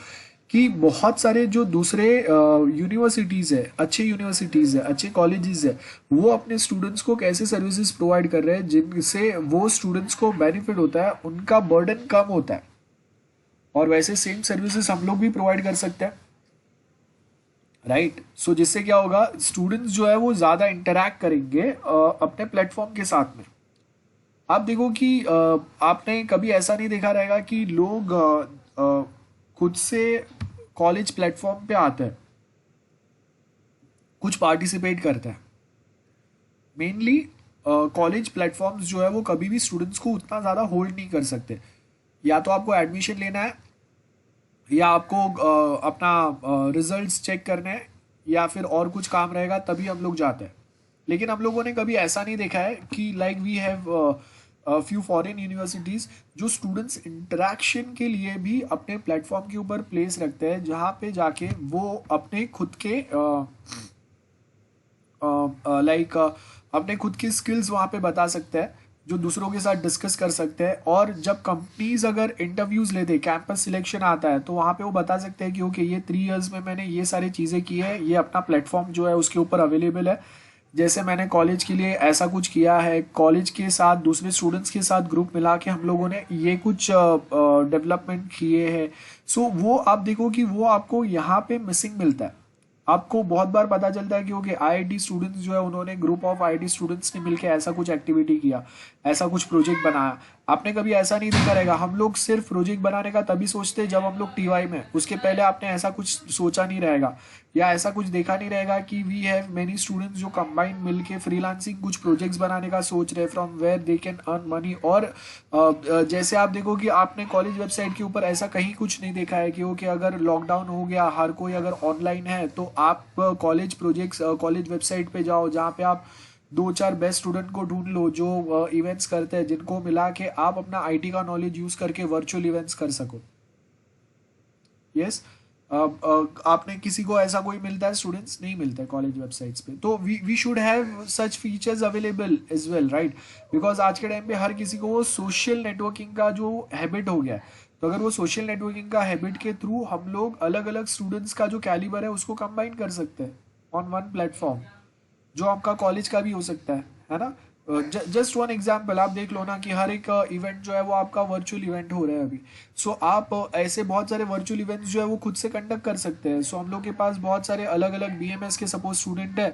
कि बहुत सारे जो दूसरे यूनिवर्सिटीज़ है, अच्छे यूनिवर्सिटीज़ है, अच्छे कॉलेजेस है, वो अपने स्टूडेंट्स को कैसे सर्विसेज प्रोवाइड कर रहे हैं जिनसे वो स्टूडेंट्स को बेनिफिट होता है, उनका बर्डन कम होता है। और वैसे सेम सर्विसेज हम लोग भी प्रोवाइड कर सकते हैं, राइट। सो जिससे क्या होगा, स्टूडेंट्स जो है वो ज़्यादा इंटरैक्ट करेंगे अपने प्लेटफॉर्म के साथ में। आप देखो कि आपने कभी ऐसा नहीं देखा रहेगा कि लोग खुद से कॉलेज प्लेटफॉर्म पे आते हैं, कुछ पार्टिसिपेट करते हैं। मेनली कॉलेज प्लेटफॉर्म्स जो है वो कभी भी स्टूडेंट्स को उतना ज़्यादा होल्ड नहीं कर सकते। या तो आपको एडमिशन लेना है, या आपको अपना रिजल्ट्स चेक करने हैं, या फिर और कुछ काम रहेगा तभी हम लोग जाते हैं। लेकिन हम लोगों ने कभी ऐसा नहीं देखा है कि like we have few foreign universities जो स्टूडेंट्स इंटरेक्शन के लिए भी अपने प्लेटफॉर्म के ऊपर प्लेस रखते हैं, जहाँ पे जाके वो अपने खुद के अपने खुद की स्किल्स वहाँ पे बता सकते हैं, जो दूसरों के साथ डिस्कस कर सकते हैं। और जब कंपनीज अगर इंटरव्यूज लेते, कैंपस सिलेक्शन आता है, तो वहाँ पे वो बता सकते हैं कि ओके ये 3 इयर्स में मैंने ये सारी चीज़ें की है, ये अपना प्लेटफॉर्म जो है उसके ऊपर अवेलेबल है। जैसे मैंने कॉलेज के लिए ऐसा कुछ किया है, कॉलेज के साथ दूसरे स्टूडेंट्स के साथ ग्रुप मिला के हम लोगों ने ये कुछ डेवलपमेंट किए हैं। सो वो आप देखो कि वो आपको यहाँ पे मिसिंग मिलता है। आपको बहुत बार पता चलता है कि ओके आईआईटी स्टूडेंट्स जो है उन्होंने ग्रुप ऑफ आईआईटी स्टूडेंट्स ने मिलकर ऐसा कुछ एक्टिविटी किया, ऐसा कुछ प्रोजेक्ट बनाया। आपने कभी ऐसा नहीं देखा रहेगा, हम लोग सिर्फ प्रोजेक्ट बनाने का तभी सोचते हैं जब हम लोग टीवाई में, उसके पहले आपने ऐसा कुछ सोचा नहीं रहेगा या ऐसा कुछ देखा नहीं रहेगा कि वी हैव मेनी स्टूडेंट्स जो कंबाइन मिलके फ्रीलांसिंग कुछ प्रोजेक्ट्स बनाने का सोच रहे from where they can earn money. और जैसे आप देखो कि आपने कॉलेज वेबसाइट के ऊपर ऐसा कहीं कुछ नहीं देखा है कि ओके अगर लॉकडाउन हो गया, हर कोई अगर ऑनलाइन है, तो आप कॉलेज प्रोजेक्ट्स कॉलेज वेबसाइट पे जाओ जहाँ पे आप 2-4 बेस्ट स्टूडेंट को ढूंढ लो जो इवेंट्स करते हैं, जिनको मिला के आप अपना आईटी का नॉलेज यूज करके वर्चुअल इवेंट्स कर सको। यस आपने किसी को ऐसा कोई मिलता है, स्टूडेंट्स नहीं मिलता है कॉलेज वेबसाइट्स पे, तो we should have such features available as well, right? Because आज के टाइम पे हर किसी को वो सोशल नेटवर्किंग का जो हैबिट हो गया है, तो अगर वो सोशल नेटवर्किंग का हैबिट के थ्रू हम लोग अलग अलग स्टूडेंट्स का जो कैलिबर है उसको कंबाइन कर सकते हैं ऑन वन प्लेटफॉर्म, जो आपका कॉलेज का भी हो सकता है ना? जस्ट वन एग्जाम्पल आप देख लो ना कि हर एक इवेंट जो है वो आपका वर्चुअल इवेंट हो रहा है अभी। सो आप ऐसे बहुत सारे वर्चुअल इवेंट्स जो है वो खुद से कंडक्ट कर सकते हैं। सो हम लोग के पास बहुत सारे अलग अलग बीएमएस के सपोज स्टूडेंट है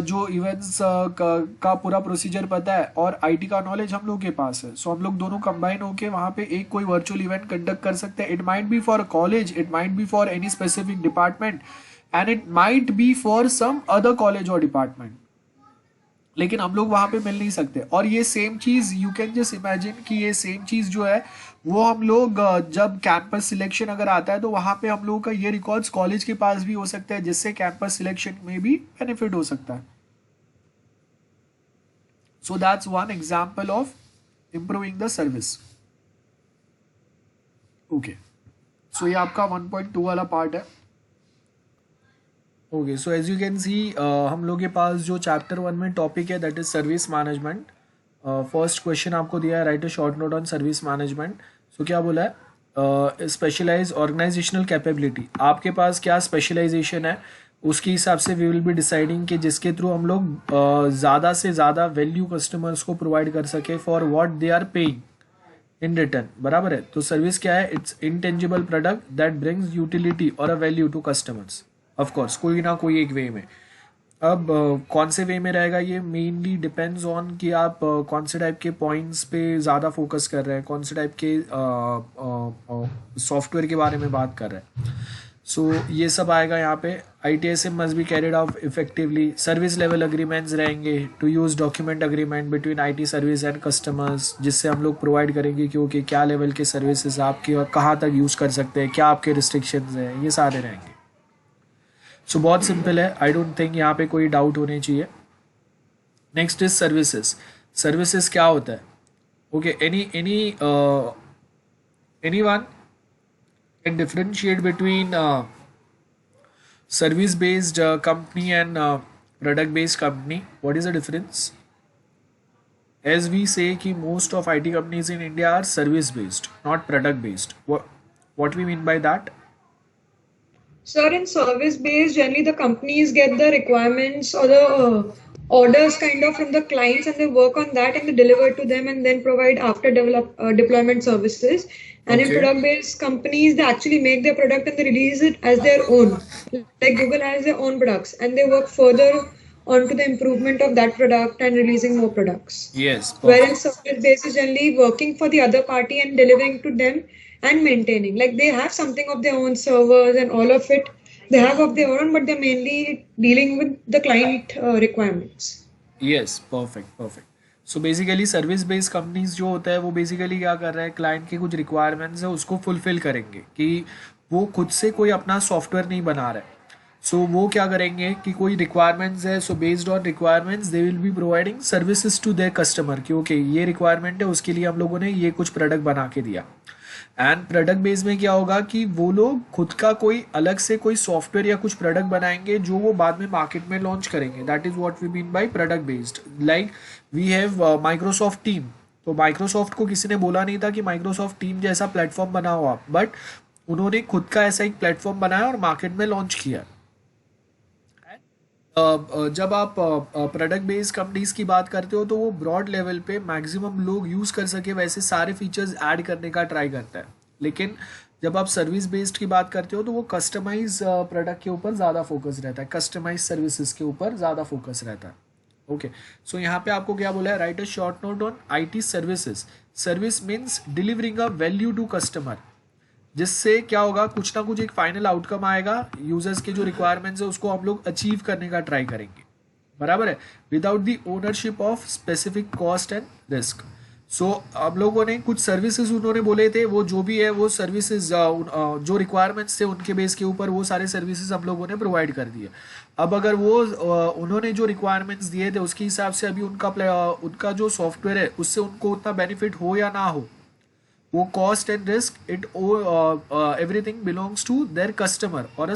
जो इवेंट्स का पूरा प्रोसीजर पता है और आईटी का नॉलेज हम लोग के पास है। सो हम लोग दोनों कंबाइन होके वहाँ पे एक कोई वर्चुअल इवेंट कंडक्ट कर सकते हैं। It might be for college, it might be for any specific department and it might be for some other college और डिपार्टमेंट, लेकिन हम लोग वहां पे मिल नहीं सकते। और ये सेम चीज यू कैन जस्ट इमेजिन कि ये सेम चीज जो है वो हम लोग जब कैंपस सिलेक्शन अगर आता है तो वहां पे हम लोगों का ये रिकॉर्ड्स कॉलेज के पास भी हो सकता है, जिससे कैंपस सिलेक्शन में भी बेनिफिट हो सकता है। So that's one example of improving the service. Okay, so ये आपका 1.2 वाला पार्ट है। Okay, so as you can see हम लोग के पास जो चैप्टर 1 में टॉपिक है that is service management. First question आपको दिया है, write a short note on service management. So क्या बोला है? स्पेशलाइज ऑर्गेनाइजेशनल कैपेबिलिटी, आपके पास क्या स्पेशलाइजेशन है उसके हिसाब से वी विल बी डिसाइडिंग कि जिसके थ्रू हम लोग ज़्यादा से ज़्यादा वैल्यू कस्टमर्स को प्रोवाइड कर सके for what they are paying in return, बराबर है? तो सर्विस क्या है? It's intangible product that brings utility और a value to customers, of course कोई ना कोई एक वे में। अब कौन से वे में रहेगा ये मेनली डिपेंड्स ऑन कि आप कौन से टाइप के पॉइंट्स पे ज़्यादा फोकस कर रहे हैं, कौन से टाइप के सॉफ्टवेयर के बारे में बात कर रहे हैं। सो ये सब आएगा यहाँ पे। ITSM must be carried out effectively. Service level agreements रहेंगे, to use document agreement between IT service and customers, जिससे हम लोग प्रोवाइड करेंगे कि ओके क्या लेवल के सर्विसेज आपके कहाँ तक यूज़ कर सकते हैं, क्या आपके रिस्ट्रिक्शंस हैं, ये सारे रहेंगे। सो बहुत सिंपल है, आई डोंट थिंक यहाँ पे कोई डाउट होने चाहिए। Next is services. सर्विसेज क्या होता है? Okay, anyone can differentiate between service based company and product based company. What is the difference? As we say कि most of IT companies in India are service based, not product based. What we mean by that? Sir, in service based, generally the companies get the requirements or the orders kind of from the clients and they work on that and they deliver to them and then provide after deployment services. And in product based companies, they actually make their product and they release it as their own. Like Google has their own products and they work further onto the improvement of that product and releasing more products. Yes. Wherein service based is generally working for the other party and delivering to them and maintaining. Like they have something of their own servers and all of it they have of their own, but they're mainly dealing with the client requirements. Yes, perfect. So basically service based companies जो होता है वो basically क्या कर रहा है, client के कुछ रिक्वायरमेंट्स है उसको फुलफिल करेंगे, कि वो खुद से कोई अपना सॉफ्टवेयर नहीं बना रहा है। सो वो क्या करेंगे कि कोई रिक्वायरमेंट्स है, so based on requirements they will be providing services to their customer कि ओके ये रिक्वायरमेंट है, उसके लिए हम लोगों ने ये कुछ प्रोडक्ट बना के दिया। एंड प्रोडक्ट बेस में क्या होगा कि वो लोग खुद का कोई अलग से कोई सॉफ्टवेयर या कुछ प्रोडक्ट बनाएंगे जो वो बाद में मार्केट में लॉन्च करेंगे। That is what we mean by product based. Like we have Microsoft team, तो माइक्रोसॉफ्ट को किसी ने बोला नहीं था कि माइक्रोसॉफ्ट टीम जैसा प्लेटफॉर्म बनाओ आप, बट उन्होंने खुद का ऐसा एक प्लेटफॉर्म बनाया और मार्केट में लॉन्च किया। जब आप प्रोडक्ट बेस्ड कंपनीज की बात करते हो तो वो ब्रॉड लेवल पे मैक्सिमम लोग यूज़ कर सके वैसे सारे फीचर्स ऐड करने का ट्राई करता है। लेकिन जब आप सर्विस बेस्ड की बात करते हो तो वो कस्टमाइज प्रोडक्ट के ऊपर ज़्यादा फोकस रहता है, कस्टमाइज सर्विसेज के ऊपर ज़्यादा फोकस रहता है। ओके, सो यहाँ पे आपको क्या बोला है, write a short note on IT services. Service means delivering a value to customer, जिससे क्या होगा, कुछ ना कुछ एक फाइनल आउटकम आएगा, यूजर्स के जो रिक्वायरमेंट्स है उसको हम लोग अचीव करने का ट्राई करेंगे, बराबर है, without the ownership of specific cost and risk. So हम लोगों ने कुछ सर्विसेज उन्होंने बोले थे, वो जो भी है वो सर्विसेज जो रिक्वायरमेंट्स थे उनके बेस के ऊपर वो सारे सर्विसेज हम लोगों ने प्रोवाइड कर दिए। अब अगर वो उन्होंने जो रिक्वायरमेंट्स दिए थे उसके हिसाब से अभी उनका जो सॉफ्टवेयर है उससे उनको उतना बेनिफिट हो या ना हो, वो cost and risk it everything belongs to their customer और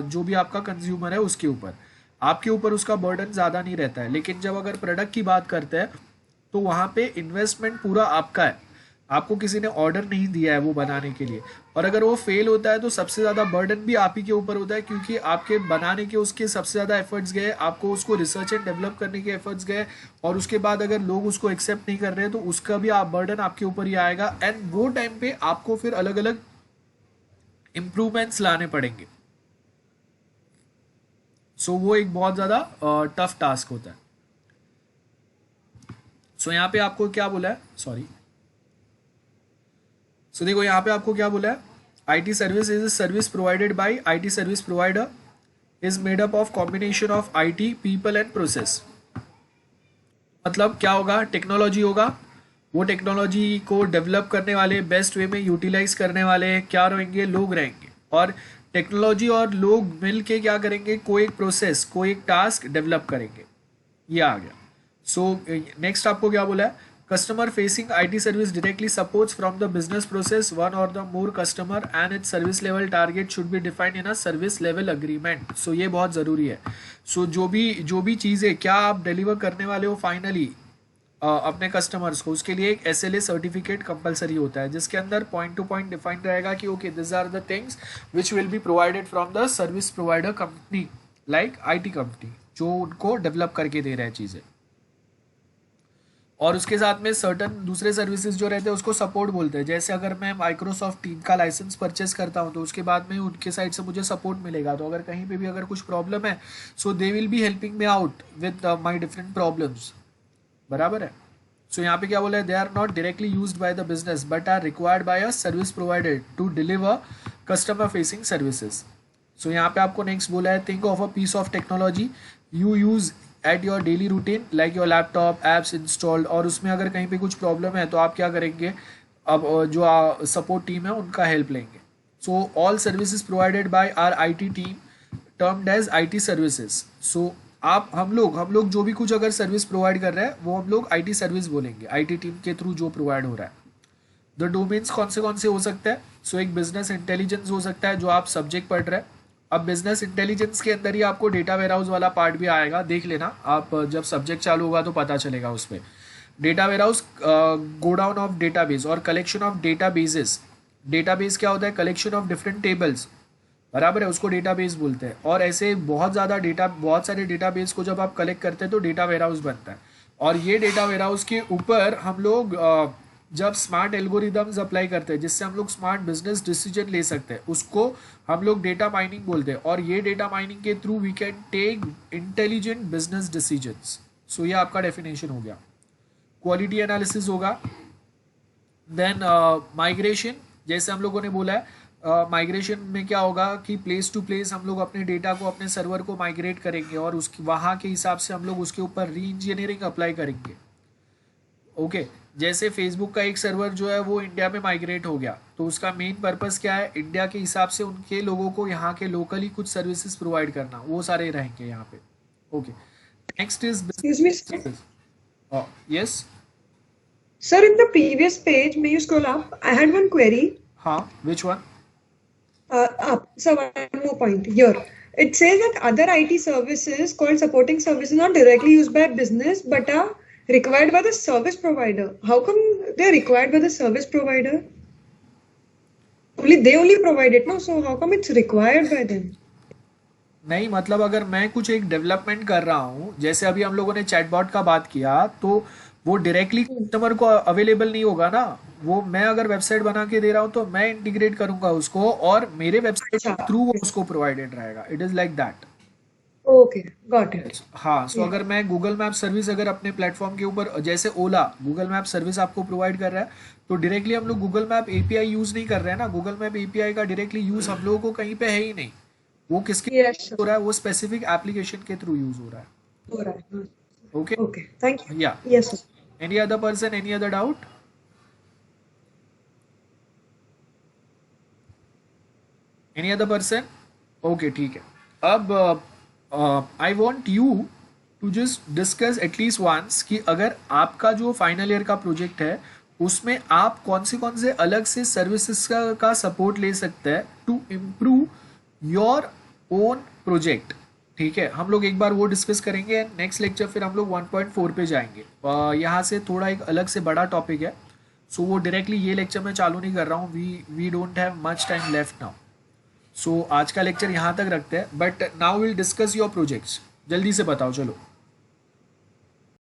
जो भी आपका कंज्यूमर है उसके ऊपर, आपके ऊपर उसका बर्डन ज़्यादा नहीं रहता है। लेकिन जब अगर प्रोडक्ट की बात करते हैं तो वहाँ पे इन्वेस्टमेंट पूरा आपका है, आपको किसी ने ऑर्डर नहीं दिया है वो बनाने के लिए, और अगर वो फेल होता है तो सबसे ज़्यादा बर्डन भी आप ही के ऊपर होता है, क्योंकि आपके बनाने के उसके सबसे ज़्यादा एफर्ट्स गए, आपको उसको रिसर्च एंड डेवलप करने के एफर्ट्स गए, और उसके बाद अगर लोग उसको एक्सेप्ट नहीं कर रहे हैं तो उसका भी बर्डन आपके ऊपर ही आएगा, एंड वो टाइम पे आपको फिर अलग अलग इम्प्रूवमेंट्स लाने पड़ेंगे। सो वो एक बहुत ज़्यादा टफ टास्क होता है। सो यहाँ पे आपको क्या बोला है, सॉरी, सो देखो यहाँ पे आपको क्या बोला है, IT service is a service provided by IT service provider, is made up of combination of IT people and process. मतलब क्या होगा, टेक्नोलॉजी होगा, वो टेक्नोलॉजी को डेवलप करने वाले, बेस्ट वे में यूटिलाइज करने वाले क्या रहेंगे, लोग रहेंगे, और टेक्नोलॉजी और लोग मिल के क्या करेंगे, कोई एक प्रोसेस, कोई एक टास्क डेवलप करेंगे। ये आ गया। सो नेक्स्ट आपको क्या बोला है, customer facing IT service directly supports from the business process one और the more customer and its service level target should be defined in a service level agreement. So ये बहुत ज़रूरी है। सो जो भी चीज़ें क्या आप डिलीवर करने वाले हो फाइनली अपने कस्टमर्स को, उसके लिए एक SLA सर्टिफिकेट कंपलसरी होता है, जिसके अंदर पॉइंट टू पॉइंट डिफाइंड रहेगा कि okay this are the things which will be provided from the service provider company like IT company, जो उनको डेवलप करके दे रहे हैं चीज़ें। और उसके साथ में सर्टन दूसरे सर्विसेज जो रहते हैं उसको सपोर्ट बोलते हैं। जैसे अगर मैं माइक्रोसॉफ्ट टीम का लाइसेंस परचेस करता हूँ तो उसके बाद में उनके साइड से मुझे सपोर्ट मिलेगा, तो अगर कहीं पे भी अगर कुछ प्रॉब्लम है so they will be helping me out with my different problems, बराबर है। सो यहाँ पे क्या बोला है, they are not directly used by the business but are required by a service provider to deliver customer facing services. So यहाँ पे आपको नेक्स्ट बोला है, think of a piece of technology you use at your daily routine like your laptop apps installed, और उसमें अगर कहीं पे कुछ प्रॉब्लम है तो आप क्या करेंगे, अब जो सपोर्ट टीम है उनका हेल्प लेंगे। So all services provided by our IT team termed as IT services. So हम लोग जो भी कुछ अगर सर्विस प्रोवाइड कर रहे हैं वो हम लोग IT सर्विस बोलेंगे, IT टीम के थ्रू जो प्रोवाइड हो रहा है। द डोमेन्स कौन से हो सकते हैं, सो एक बिजनेस इंटेलिजेंस हो सकता है जो आप सब्जेक्ट पढ़ रहे हैं। अब बिजनेस इंटेलिजेंस के अंदर ही आपको डेटा वेयरहाउस वाला पार्ट भी आएगा, देख लेना आप जब सब्जेक्ट चालू होगा तो पता चलेगा उसमें। Data warehouse, go down of database और कलेक्शन ऑफ डेटाबेसेस। डेटाबेस क्या होता है, कलेक्शन ऑफ डिफरेंट टेबल्स, बराबर है, उसको डेटाबेस बोलते हैं। और ऐसे बहुत सारे डेटाबेस को जब आप कलेक्ट करते हैं तो डेटा वेयरहाउस बनता है, और ये डेटा वेयरहाउस के ऊपर हम लोग जब स्मार्ट एल्गोरिदम्स अप्लाई करते हैं जिससे हम लोग स्मार्ट बिजनेस डिसीजन ले सकते हैं, उसको हम लोग डेटा माइनिंग बोलते हैं। और ये डेटा माइनिंग के through we can take intelligent business decisions. So ये आपका डेफिनेशन हो गया। क्वालिटी एनालिसिस होगा, देन माइग्रेशन, जैसे हम लोगों ने बोला है माइग्रेशन में क्या होगा कि प्लेस टू प्लेस हम लोग अपने डेटा को, अपने सर्वर को माइग्रेट करेंगे और उसकी वहाँ के हिसाब से हम लोग उसके ऊपर री इंजीनियरिंग अप्लाई करेंगे। ओके, जैसे फेसबुक का एक सर्वर जो है वो इंडिया में माइग्रेट हो गया, तो उसका मेन पर्पस क्या है, इंडिया के हिसाब से उनके लोगों को यहाँ के लोकली कुछ सर्विसेज प्रोवाइड करना, वो सारे रहेंगे यहाँ पे। Okay, next is Excuse me, sir. Yes Sir, in the previous page, may you scroll up? I had one query. हाँ, which one? Up. So one more point here. It says that other IT services called supporting services not directly used by business but are required by the service provider. How come they are required by the service provider? They only provide it, no? So how come it's required by them? नहीं, मतलब अगर मैं कुछ एक development कर रहा हूँ, जैसे अभी हम लोगों ने चैटबॉट का बात किया, तो वो डायरेक्टली कस्टमर को अवेलेबल नहीं होगा ना, वो मैं अगर वेबसाइट बना के दे रहा हूँ तो मैं इंटीग्रेट करूंगा उसको और मेरे वेबसाइट के थ्रू वो उसको प्रोवाइडेड रहेगा. It is like that. Okay, got it. हाँ, सो अगर मैं गूगल मैप सर्विस अगर अपने प्लेटफॉर्म के ऊपर, जैसे ओला गूगल मैप सर्विस आपको प्रोवाइड कर रहा है, तो डायरेक्टली हम लोग गूगल मैप एपीआई यूज नहीं कर रहे हैं ना. गूगल मैप एपीआई का डायरेक्टली यूज हम लोगों को कहीं पे है ही नहीं. वो किसके Yes, sir. हो रहा है, वो स्पेसिफिक एप्लीकेशन के थ्रू यूज हो रहा है. All right. Okay. Okay, thank you. या Yes, sir. Any other person, any other doubt? Any other person? Okay, ठीक है. अब I want you to just discuss at least once कि अगर आपका जो फाइनल ईयर का प्रोजेक्ट है उसमें आप कौन से अलग से सर्विसेज का सपोर्ट ले सकते हैं to improve your own project. ठीक है, हम लोग एक बार वो डिस्कस करेंगे. नेक्स्ट लेक्चर फिर हम लोग 1.4 पे जाएंगे. यहाँ से थोड़ा एक अलग से बड़ा टॉपिक है, सो वो डायरेक्टली ये लेक्चर मैं चालू नहीं कर रहा हूँ. We don't have much time left now. So आज का लेक्चर यहाँ तक रखते हैं, but now will discuss your projects. जल्दी से बताओ, चलो.